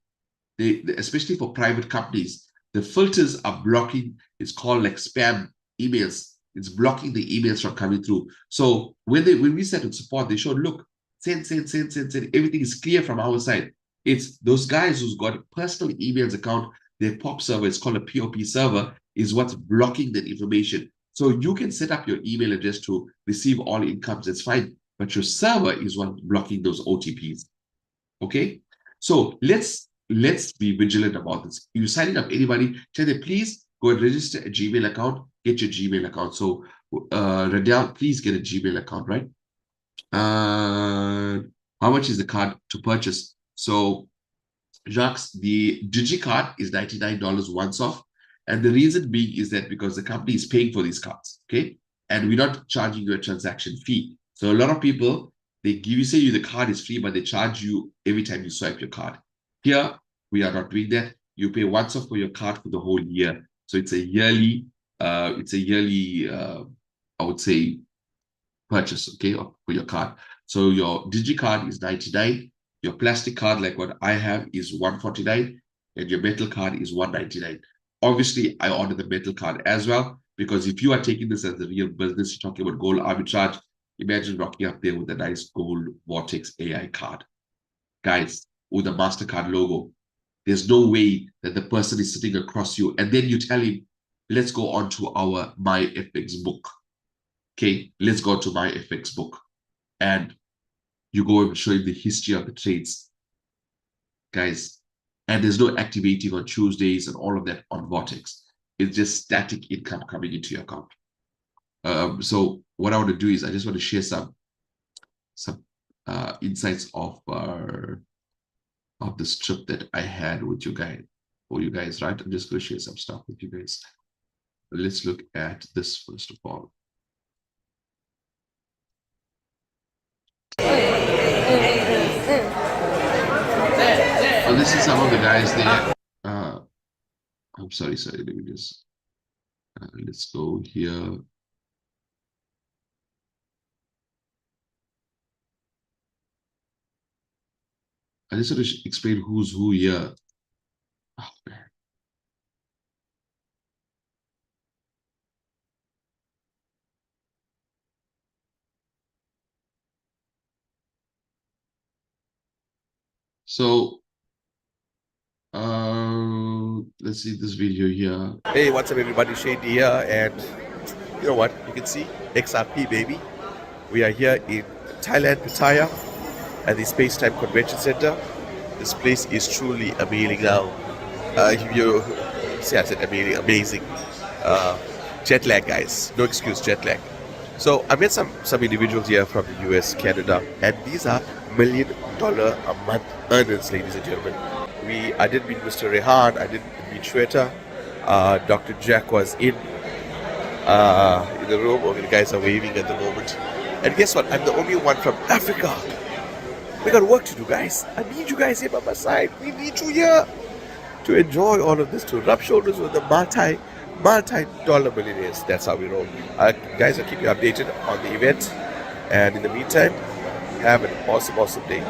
They, especially for private companies, the filters are blocking. It's called like spam emails. It's blocking the emails from coming through. So when we set up support, they showed, look, send. Everything is clear from our side. It's those guys who's got a personal emails account, their POP server, it's called a POP server, is what's blocking that information. So you can set up your email address to receive all incomes, that's fine. But your server is what blocking those OTPs. Okay? So let's be vigilant about this. You're signing up anybody, tell them, please go and register a Gmail account, get your Gmail account. So Radel, please get a Gmail account, right? How much is the card to purchase? So Jacques, the DigiCard is $99 once off. And the reason being is that because the company is paying for these cards, okay? And we're not charging you a transaction fee. So a lot of people, they give you, say you the card is free, but they charge you every time you swipe your card. Here, we are not doing that. You pay once off for your card for the whole year. So it's a yearly, I would say, purchase, okay, for your card. So your DigiCard is 99. Your plastic card, like what I have, is 149, and your metal card is 199. Obviously, I order the metal card as well, because if you are taking this as a real business, you're talking about gold arbitrage, imagine rocking up there with a nice gold Vortex AI card. Guys, with a MasterCard logo, there's no way that the person is sitting across you, and then you tell him, let's go on to our MyFX book. Okay, let's go to MyFX book. And you go and show him the history of the trades, guys. And there's no activating on Tuesdays and all of that on Vortex. It's just static income coming into your account. So what I want to do is I just want to share some insights of this trip that I had with you guys, right? I'm just going to share some stuff with you guys. Let's look at this first of all. So this is some of the guys there. I'm sorry. Let me just let's go here. I just want to explain who's who here. Oh, man. So let's see this video here. Hey, what's up everybody, Shane here, and you know what, you can see XRP baby. We are here in Thailand, Pattaya, at the Space Time Convention Center. This place is truly amazing now. You see, I said amazing. Jet lag, guys, no excuse, jet lag. So I met some individuals here from the US, Canada, and these are million a month earners, ladies and gentlemen. I didn't meet Mr. Rehan, I didn't meet Shweta. Dr. Jack was in the room. Okay, the guys are waving at the moment. And guess what? I'm the only one from Africa. We got work to do, guys. I need you guys here by my side. We need you here to enjoy all of this, to rub shoulders with the multi-dollar millionaires. That's how we roll. Guys, I'll keep you updated on the event. And in the meantime, have an awesome day.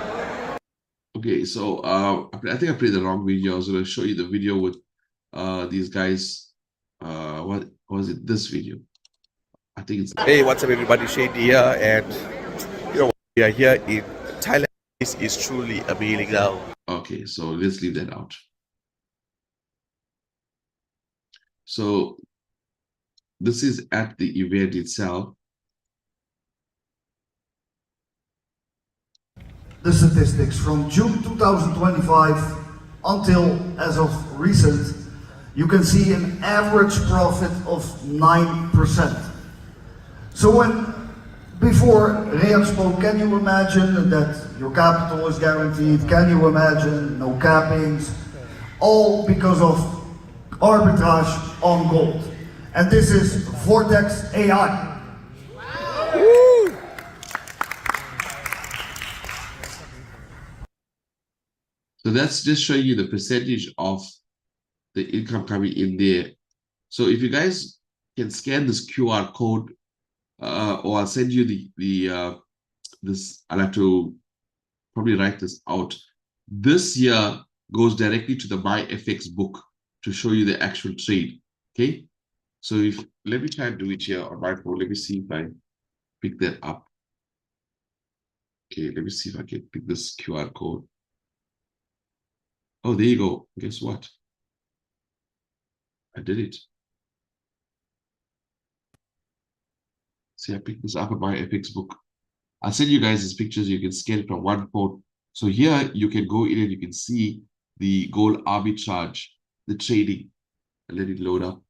Okay, so I think I played the wrong video. I was going to show you the video with these guys. What was it? This video. I think it's. Hey, what's up, everybody? Shane here, and you know we are here in Thailand. This is truly amazing now. Okay, so let's leave that out. So this is at the event itself. The statistics from June 2025 until as of recent, you can see an average profit of 9%. So when before Rehan spoke, can you imagine that your capital is guaranteed? Can you imagine no cappings? All because of arbitrage on gold. And this is Vortex AI. So that's just showing you the percentage of the income coming in there. So if you guys can scan this QR code, or I'll send you this. I'll have to probably write this out. This year goes directly to the MyFX book to show you the actual trade. Okay, so let me try and do it here on my phone. Let me see if I pick that up. Okay, let me see if I can pick this QR code. Oh, there you go. Guess what? I did it. See, I picked this up in my FX book. I'll send you guys these pictures. You can scan it from one phone. So here you can go in and you can see the gold arbitrage, the trading. I'll let it load up.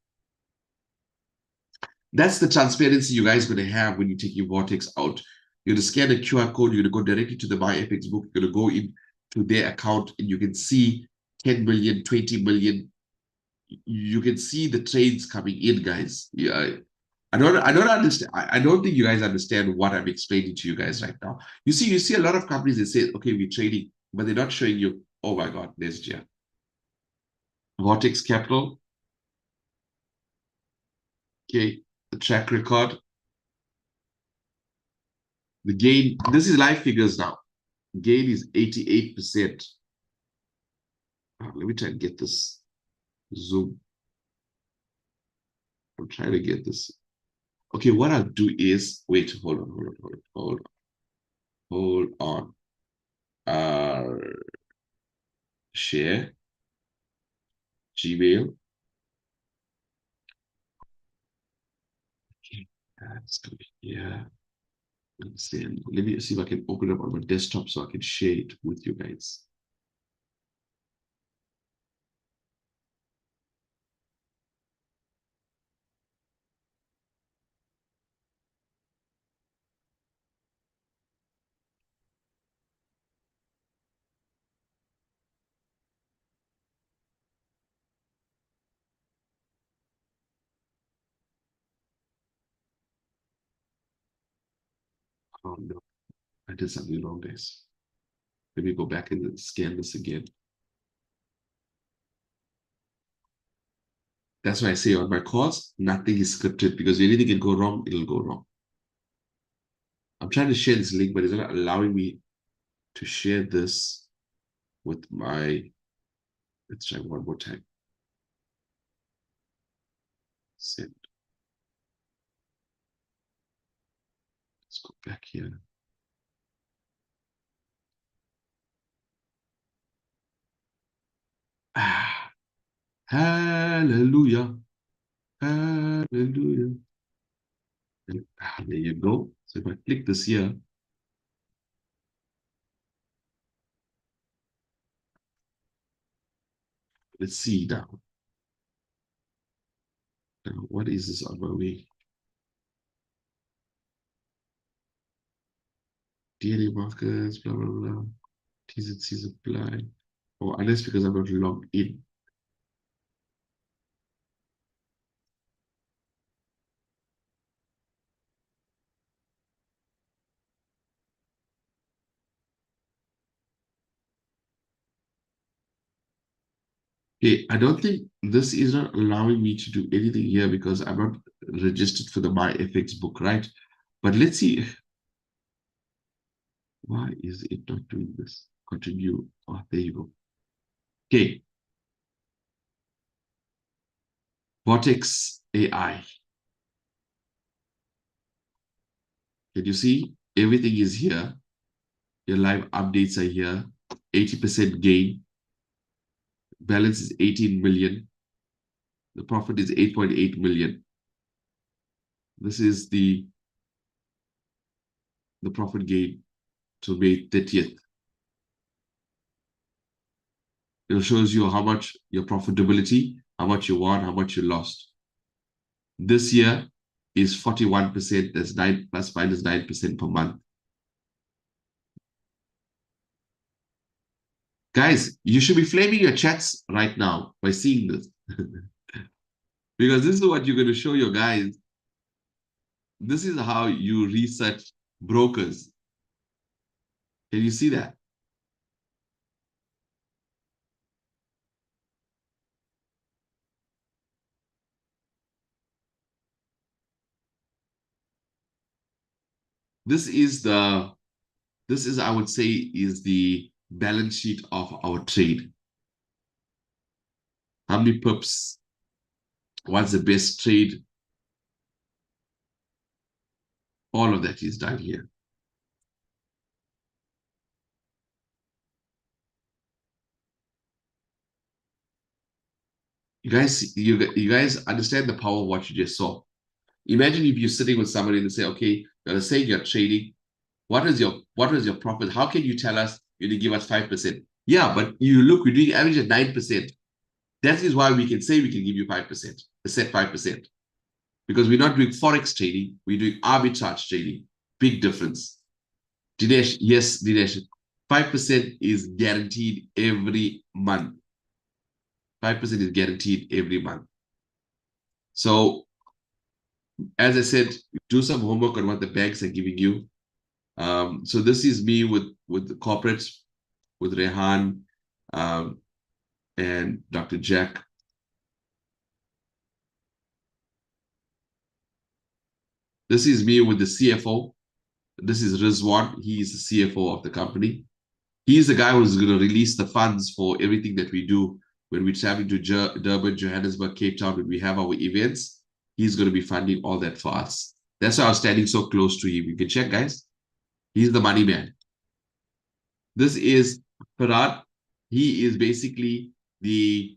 That's the transparency you guys are going to have when you take your Vortex out. You're going to scan a QR code. You're going to go directly to the MyFX book. You're going to go into their account and you can see 10 million, 20 million. You can see the trades coming in, guys. Yeah, I don't understand. I don't think you guys understand what I'm explaining to you guys right now. You see a lot of companies that say, okay, we're trading, but they're not showing you, oh my God, there's Gia. Vortex Capital. Okay, the track record. The gain, this is live figures now. Gain is 88%. Let me try and get this zoom. I'm trying to get this. Okay, what I'll do is, wait, hold on. Share, Gmail. Okay, that's good. Yeah. Let's see. Let me see if I can open it up on my desktop so I can share it with you guys. Oh no, I did something wrong, guys. Let me go back and scan this again. That's why I say on my course, nothing is scripted because if anything can go wrong, it'll go wrong. I'm trying to share this link, but it's not allowing me to share this with my, let's try one more time. Send. Let's go back here. Ah, hallelujah. Hallelujah. There you go. So if I click this here, let's see now. Now, what is this on my way? DNA markers, blah, blah, blah. T's and C's apply. Or unless because I'm not logged in. Okay, I don't think this is not allowing me to do anything here because I'm not registered for the MyFX book, right? But let's see. Why is it not doing this? Continue. Oh, there you go. Okay. Vortex AI. Can you see? Everything is here. Your live updates are here. 80% gain. Balance is 18 million. The profit is 8.8 million. This is the profit gain to May 30th. It shows you how much your profitability, how much you won, how much you lost. This year is 41%. That's 9 plus minus 9% per month. Guys, you should be flaming your chats right now by seeing this. Because this is what you're going to show your guys. This is how you research brokers. Can you see that? This is, I would say, is the balance sheet of our trade. How many pips? What's the best trade? All of that is done here. You guys understand the power of what you just saw. Imagine if you're sitting with somebody and say, okay, you're saying you're trading. What was your profit? How can you tell us you're going to give us 5%? Yeah, but you look, we're doing average at 9%. That is why we can say we can give you 5%, a set 5%. Because we're not doing Forex trading, we're doing arbitrage trading. Big difference. Dinesh, yes, Dinesh, 5% is guaranteed every month. 5% is guaranteed every month. So, as I said, do some homework on what the banks are giving you. So this is me with the corporates, with Rehan and Dr. Jack. This is me with the CFO. This is Rizwan. He is the CFO of the company. He's the guy who's going to release the funds for everything that we do when we're traveling to Durban, Johannesburg, Cape Town, when we have our events. He's going to be funding all that for us. That's why I was standing so close to him. You can check, guys. He's the money man. This is Farad. He is basically the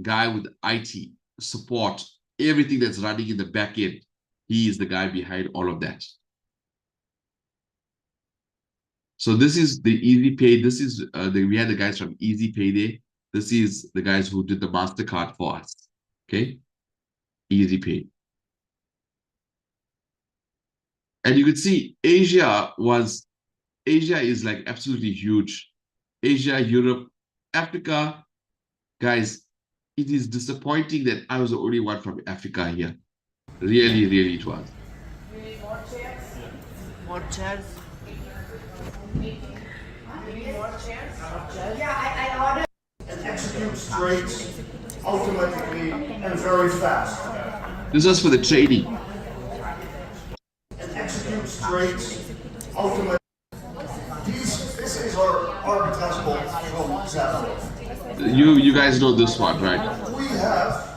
guy with IT, support, everything that's running in the back end. He is the guy behind all of that. So this is the Easy Pay. This is we had the guys from Easy Pay there. This is the guys who did the MasterCard for us. Okay, Easy Pay. And you could see Asia is like absolutely huge. Asia, Europe, Africa, guys, it is disappointing that I was the only one from Africa here. Really, really it was. You need more chairs? More chairs? You need more chairs? Yeah, I ordered. It executes trades automatically and very fast. This was for the trading. It executes trades automatically. This is our arbitrage bot from Zap. You guys know this one, right? We have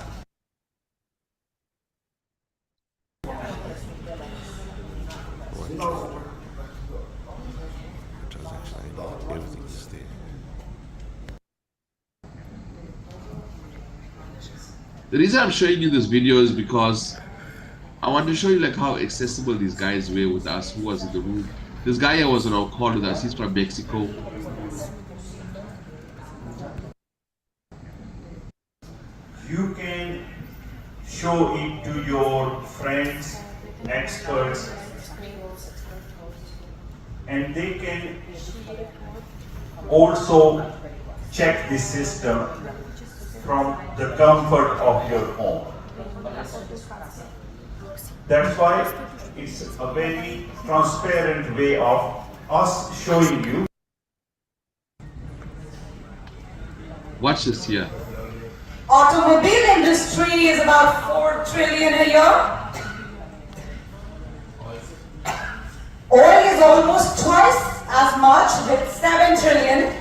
The reason I'm showing you this video is because I want to show you like how accessible these guys were with us, who was in the room. This guy here was on our call with us. He's from Mexico. You can show it to your friends, experts, and they can also check the system from the comfort of your home. That's why it's a very transparent way of us showing you. Watch this here. Automobile industry is about 4 trillion a year. Oil is almost twice as much with 7 trillion.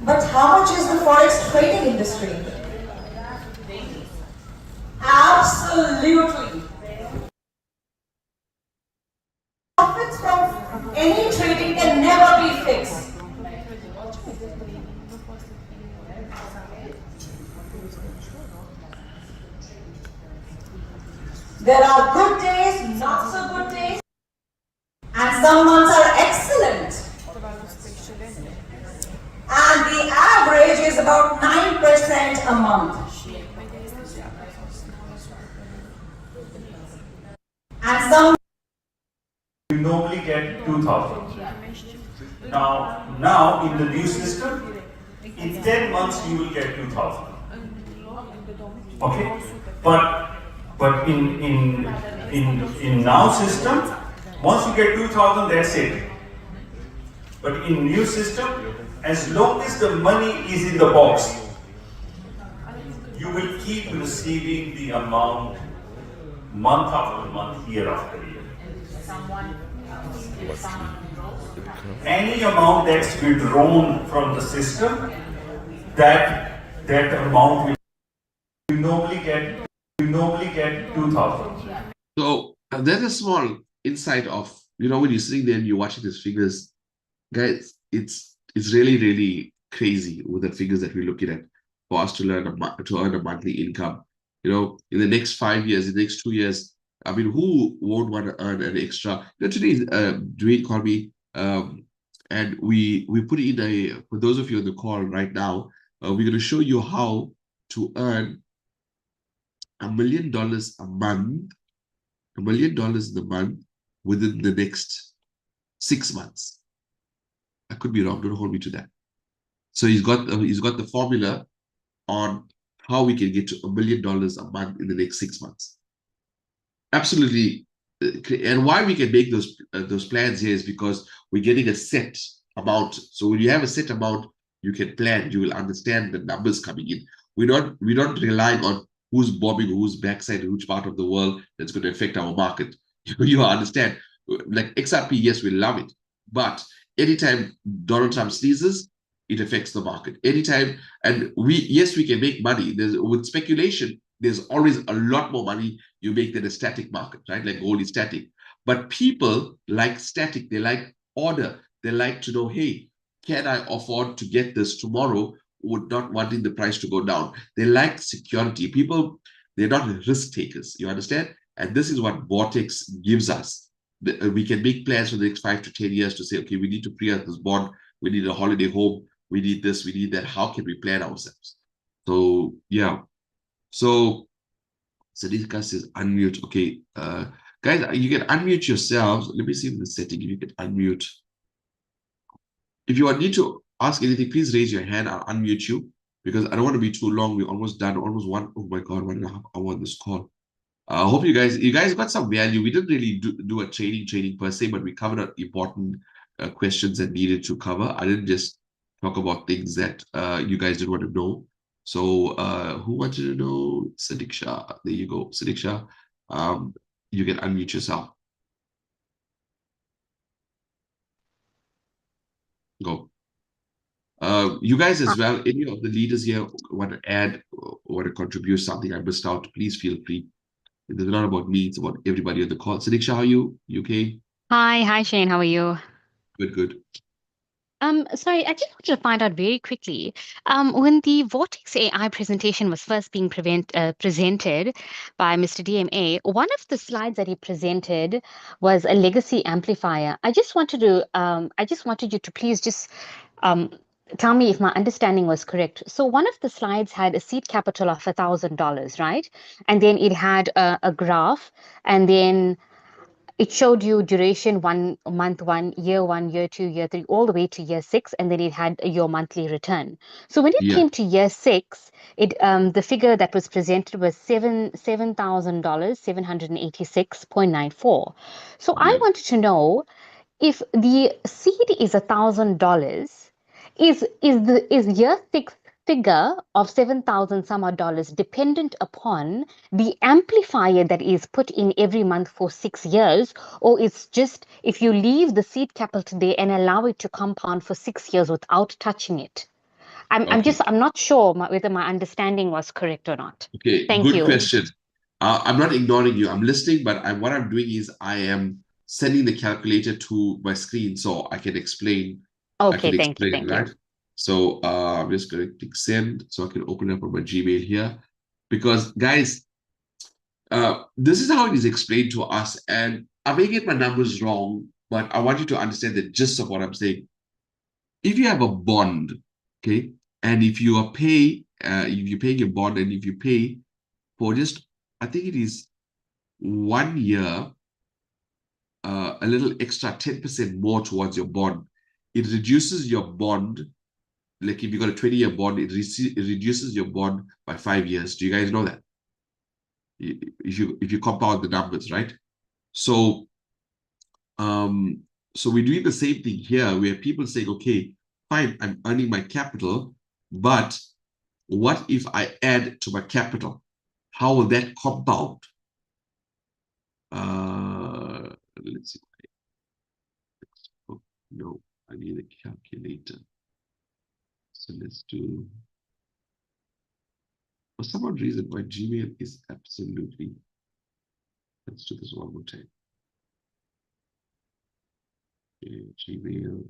But how much is the forex trading industry? Absolutely. Profits from any trading can never be fixed. There are good days, not so good days, and some months are excellent. And the average is about 9% a month. And some You normally get 2,000. Now in the new system, in 10 months you will get 2,000. Okay, but in now system, once you get 2,000, that's it. But in new system, as long as the money is in the box, you will keep receiving the amount month after month, year after year. Any amount that's withdrawn from the system, that amount will normally get 2,000. So there's a small insight of, when you're sitting there and you're watching these figures, guys, it's really crazy with the figures that we're looking at for us to earn a monthly income. In the next 5 years, in the next 2 years, I mean, who won't want to earn an extra? Today, Dwayne called me, and we put in for those of you on the call right now, we're going to show you how to earn $1 million a month, $1 million in a month within the next 6 months. I could be wrong. Don't hold me to that. So he's got the formula on how we can get to $1 million a month in the next 6 months. Absolutely. And why we can make those plans here is because we're getting a set amount. So when you have a set amount, you can plan. You will understand the numbers coming in. We're not relying on who's bombing, who's backside, in which part of the world that's going to affect our market. You understand? Like XRP, yes, we love it, but anytime Donald Trump sneezes, it affects the market. Anytime, and we can make money. With speculation, there's always a lot more money you make than a static market, right? Like gold is static. But people like static, they like order. They like to know, hey, can I afford to get this tomorrow without not wanting the price to go down? They like security. People, they're not risk takers, you understand? And this is what Vortex gives us. We can make plans for the next 5 to 10 years to say, okay, we need to pre-out this bond, we need a holiday home, we need this, we need that. How can we plan ourselves? So yeah. So Sadika says unmute. Okay, guys, you can unmute yourselves. Let me see in the setting if you can unmute. If you need to ask anything, please raise your hand. I'll unmute you because I don't want to be too long. We're almost done. Almost oh my God, 1.5 hours on this call. I hope you guys got some value. We didn't really do a training per se, but we covered important questions that needed to cover. I didn't just talk about things that you guys didn't want to know. So who wanted to know? Sadiksha, there you go. Sadiksha, you can unmute yourself. Go. You guys as well, any of the leaders here want to add, want to contribute something I missed out, please feel free. It's not about me, it's about everybody on the call. Sadiksha, how are you? You okay? Hi, Shane. How are you? Good. Sorry, I just wanted to find out very quickly. When the Vortex AI presentation was first being presented by Mr. DMA, one of the slides that he presented was a legacy amplifier. I just wanted you to please just tell me if my understanding was correct. So one of the slides had a seed capital of $1,000, right? And then it had a graph, and then it showed you duration 1 month, 1 year, year 2, year 3, all the way to year 6, and then it had your monthly return. So when it Yeah. came to year 6, it the figure that was presented was $7,000, $786.94. So I Yeah. wanted to know if the seed is $1,000, is year 6 figure of 7,000 some odd dollars dependent upon the amplifier that is put in every month for 6 years, or it's just if you leave the seed capital there and allow it to compound for 6 years without touching it? I'm Okay. not sure whether my understanding was correct or not. Okay. Thank Good you. question. I'm not ignoring you. I'm listening, but what I'm doing is I am sending the calculator to my screen so I can explain. Okay, thank you, Right? So I'm just going to click send so I can open it up on my Gmail here. Because guys, this is how it is explained to us, and I may get my numbers wrong, but I want you to understand the gist of what I'm saying. If you have a bond, okay, and if you're paying a bond, and if you pay for just, I think it is 1 year, a little extra 10% more towards your bond, it reduces your bond. Like if you got a 20-year bond, it reduces your bond by 5 years. Do you guys know that? If you compound the numbers, right? So so we're doing the same thing here where people saying, okay, fine, I'm earning my capital, but what if I add to my capital? How will that compound? Let's see. Oh, no, I need a calculator. So let's do, for some odd reason, my Gmail is absolutely, let's do this one more time. Okay, Gmail,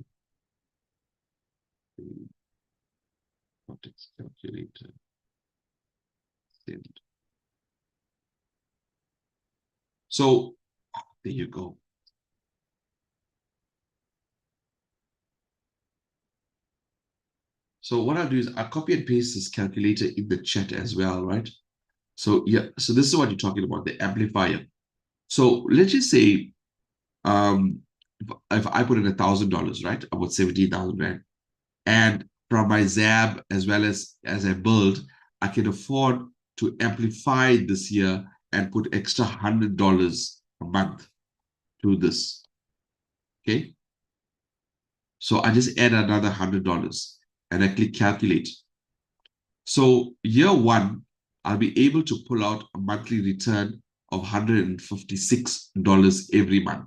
context calculator, send. So there you go. So what I'll do is I'll copy and paste this calculator in the chat as well, right? So yeah, so this is what you're talking about, the amplifier. So let's just say if I put in $1,000, right, about 17,000 rand, and from my ZAB as well as I build, I can afford to amplify this year and put extra $100 a month to this. Okay. So I just add another $100 and I click calculate. So year 1, I'll be able to pull out a monthly return of $156 every month.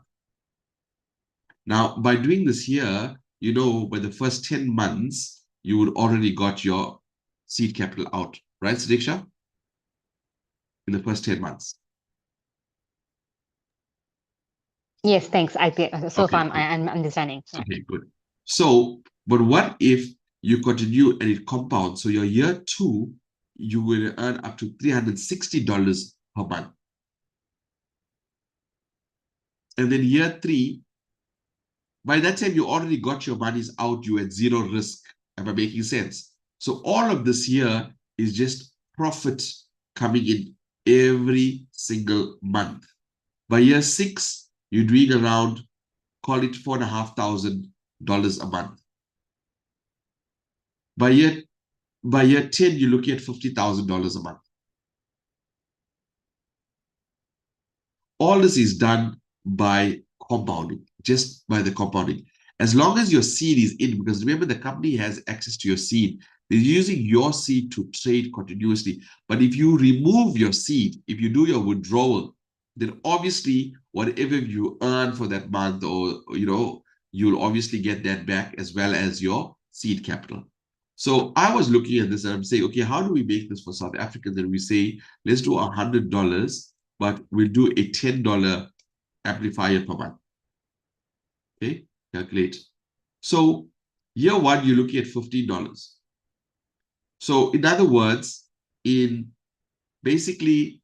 Now, by doing this here, you know, by the first 10 months, you would already got your seed capital out, right, Sadiksha? In the first 10 months. Yes, thanks. So Okay, far I'm understanding. Yeah. Okay, good. So, but what if you continue and it compounds? So your year 2, you will earn up to $360 per month. And then year 3, by that time, you already got your monies out, you at zero risk. Am I making sense? So all of this here is just profit coming in every single month. By year 6, you're doing around, call it $4,500 a month. By year 10, you're looking at $50,000 a month. All this is done by compounding, just by the compounding. As long as your seed is in, because remember the company has access to your seed, they're using your seed to trade continuously. But if you remove your seed, if you do your withdrawal, then obviously whatever you earn for that month, or you'll obviously get that back as well as your seed capital. So I was looking at this and I'm saying, okay, how do we make this for South Africans? And we say, let's do $100, but we'll do a $10 amplifier per month. Okay, calculate. So year 1, you're looking at $15. So in other words, in basically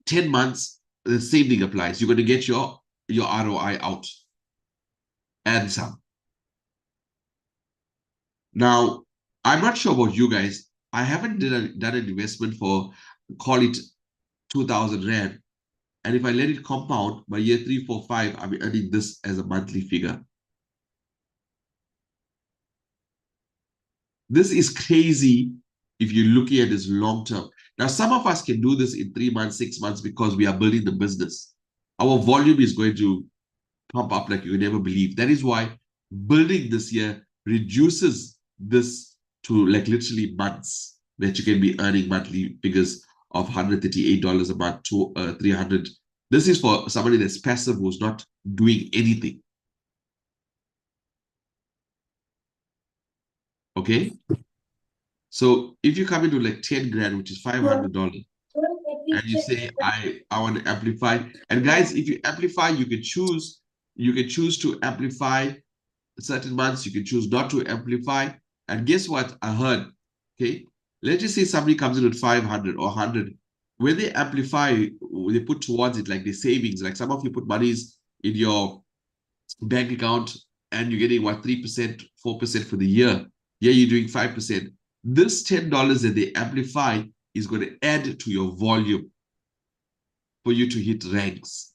10 months, the same thing applies. You're going to get your ROI out and some. Now, I'm not sure about you guys. I haven't done an investment for, call it 2,000 Rand. And if I let it compound, by year 3, 4, 5, I'm earning this as a monthly figure. This is crazy if you're looking at this long term. Now, some of us can do this in 3 months, 6 months because we are building the business. Our volume is going to pump up like you never believe. That is why building this year reduces this to like literally months that you can be earning monthly figures of $138 a month to $300. This is for somebody that's passive who's not doing anything. Okay? So if you come into like 10 grand, which is $500, and you say, I want to amplify. And guys, if you amplify, you can choose to amplify certain months, you can choose not to amplify. And guess what I heard? Okay, let's just say somebody comes in with 500 or 100. When they amplify, they put towards it like the savings. Like some of you put monies in your bank account and you're getting what, 3%, 4% for the year. Yeah, you're doing 5%. This $10 that they amplify is going to add to your volume for you to hit ranks.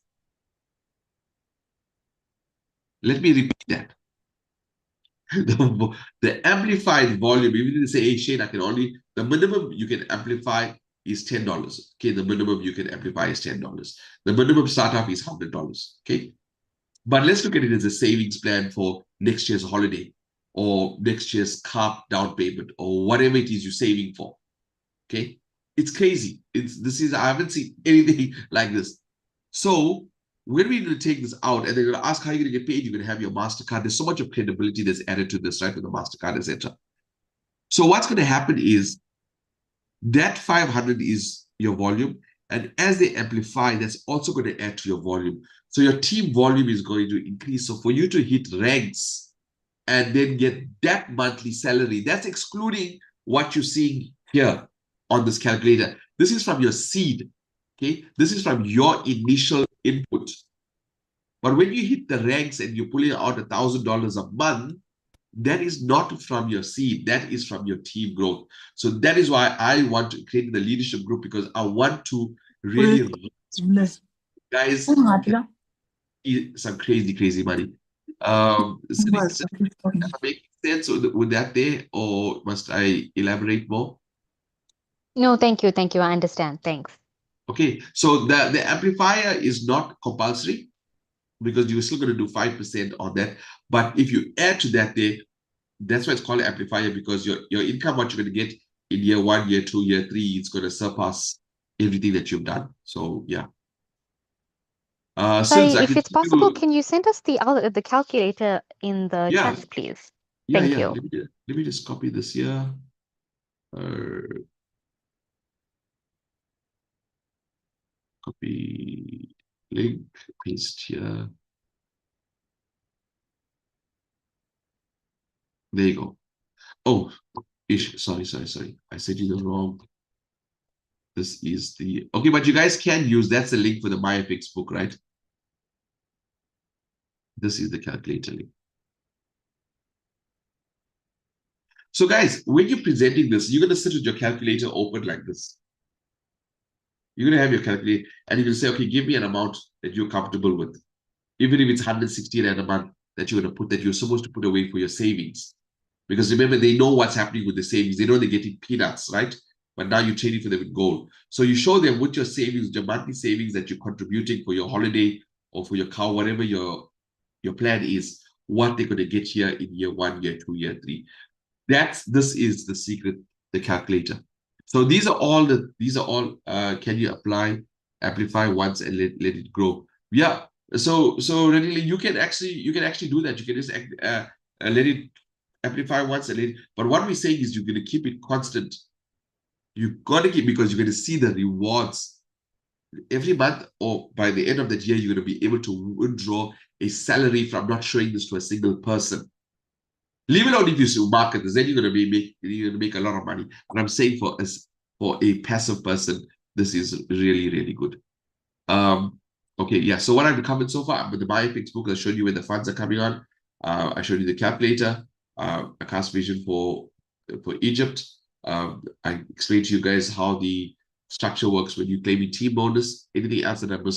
Let me repeat that. The amplified volume, even if they say, hey, Shane, I can only, the minimum you can amplify is $10. Okay, the minimum you can amplify is $10. The minimum startup is $100. Okay, but let's look at it as a savings plan for next year's holiday or next year's car down payment or whatever it is you're saving for. Okay, it's crazy. I haven't seen anything like this. So when we're going to take this out and they're going to ask how you're going to get paid, you're going to have your MasterCard. There's so much of credibility that's added to this, right, with the MasterCard, etc. So what's going to happen is that 500 is your volume. And as they amplify, that's also going to add to your volume. So your team volume is going to increase. So for you to hit ranks and then get that monthly salary, that's excluding what you're seeing here on this calculator. This is from your seed, okay? This is from your initial input. But when you hit the ranks and you're pulling out $1,000 a month, that is not from your seed, that is from your team growth. So that is why I want to create the leadership group, because I want to really, guys, some crazy money. Does that make sense with that there, or must I elaborate more? No, thank you. Thank you. I understand. Thanks. Okay, so the amplifier is not compulsory because you're still going to do 5% on that. But if you add to that there, that's why it's called an amplifier, because your income, what you're going to get in year 1, year 2, year 3, it's going to surpass everything that you've done. So yeah. Sorry, if it's possible, can you send us the calculator in the chat, please? Thank you. Let me just copy this here. Copy link, paste here. There you go. Oh, sorry. I said you the wrong. This is the, okay, but you guys can use, that's the link for the MyFX book, right? This is the calculator link. So guys, when you're presenting this, you're going to sit with your calculator open like this. You're going to have your calculator and you're going to say, okay, give me an amount that you're comfortable with. Even if it's 160 Rand a month that you're going to put, that you're supposed to put away for your savings. Because remember, they know what's happening with the savings. They know they're getting peanuts, right? But now you're trading for them in gold. So you show them with your savings, your monthly savings that you're contributing for your holiday or for your car, whatever your plan is, what they're going to get here in year 1, year 2, year 3. This is the secret, the calculator. So these are all can you amplify once and let it grow? Yeah. So readily you can actually do that. You can just let it amplify once and let it, but what we're saying is you're going to keep it constant. You've got to keep, because you're going to see the rewards every month, or by the end of that year, you're going to be able to withdraw a salary from not showing this to a single person. Leave it out if you market this, then you're going to make a lot of money. And I'm saying for a passive person, this is really, really good. Okay, yeah. So what I've covered so far with the MyFX book, I showed you where the funds are coming on. I showed you the calculator, a cast vision for Egypt. I explained to you guys how the structure works when you claim a team bonus. Anything else that I missed?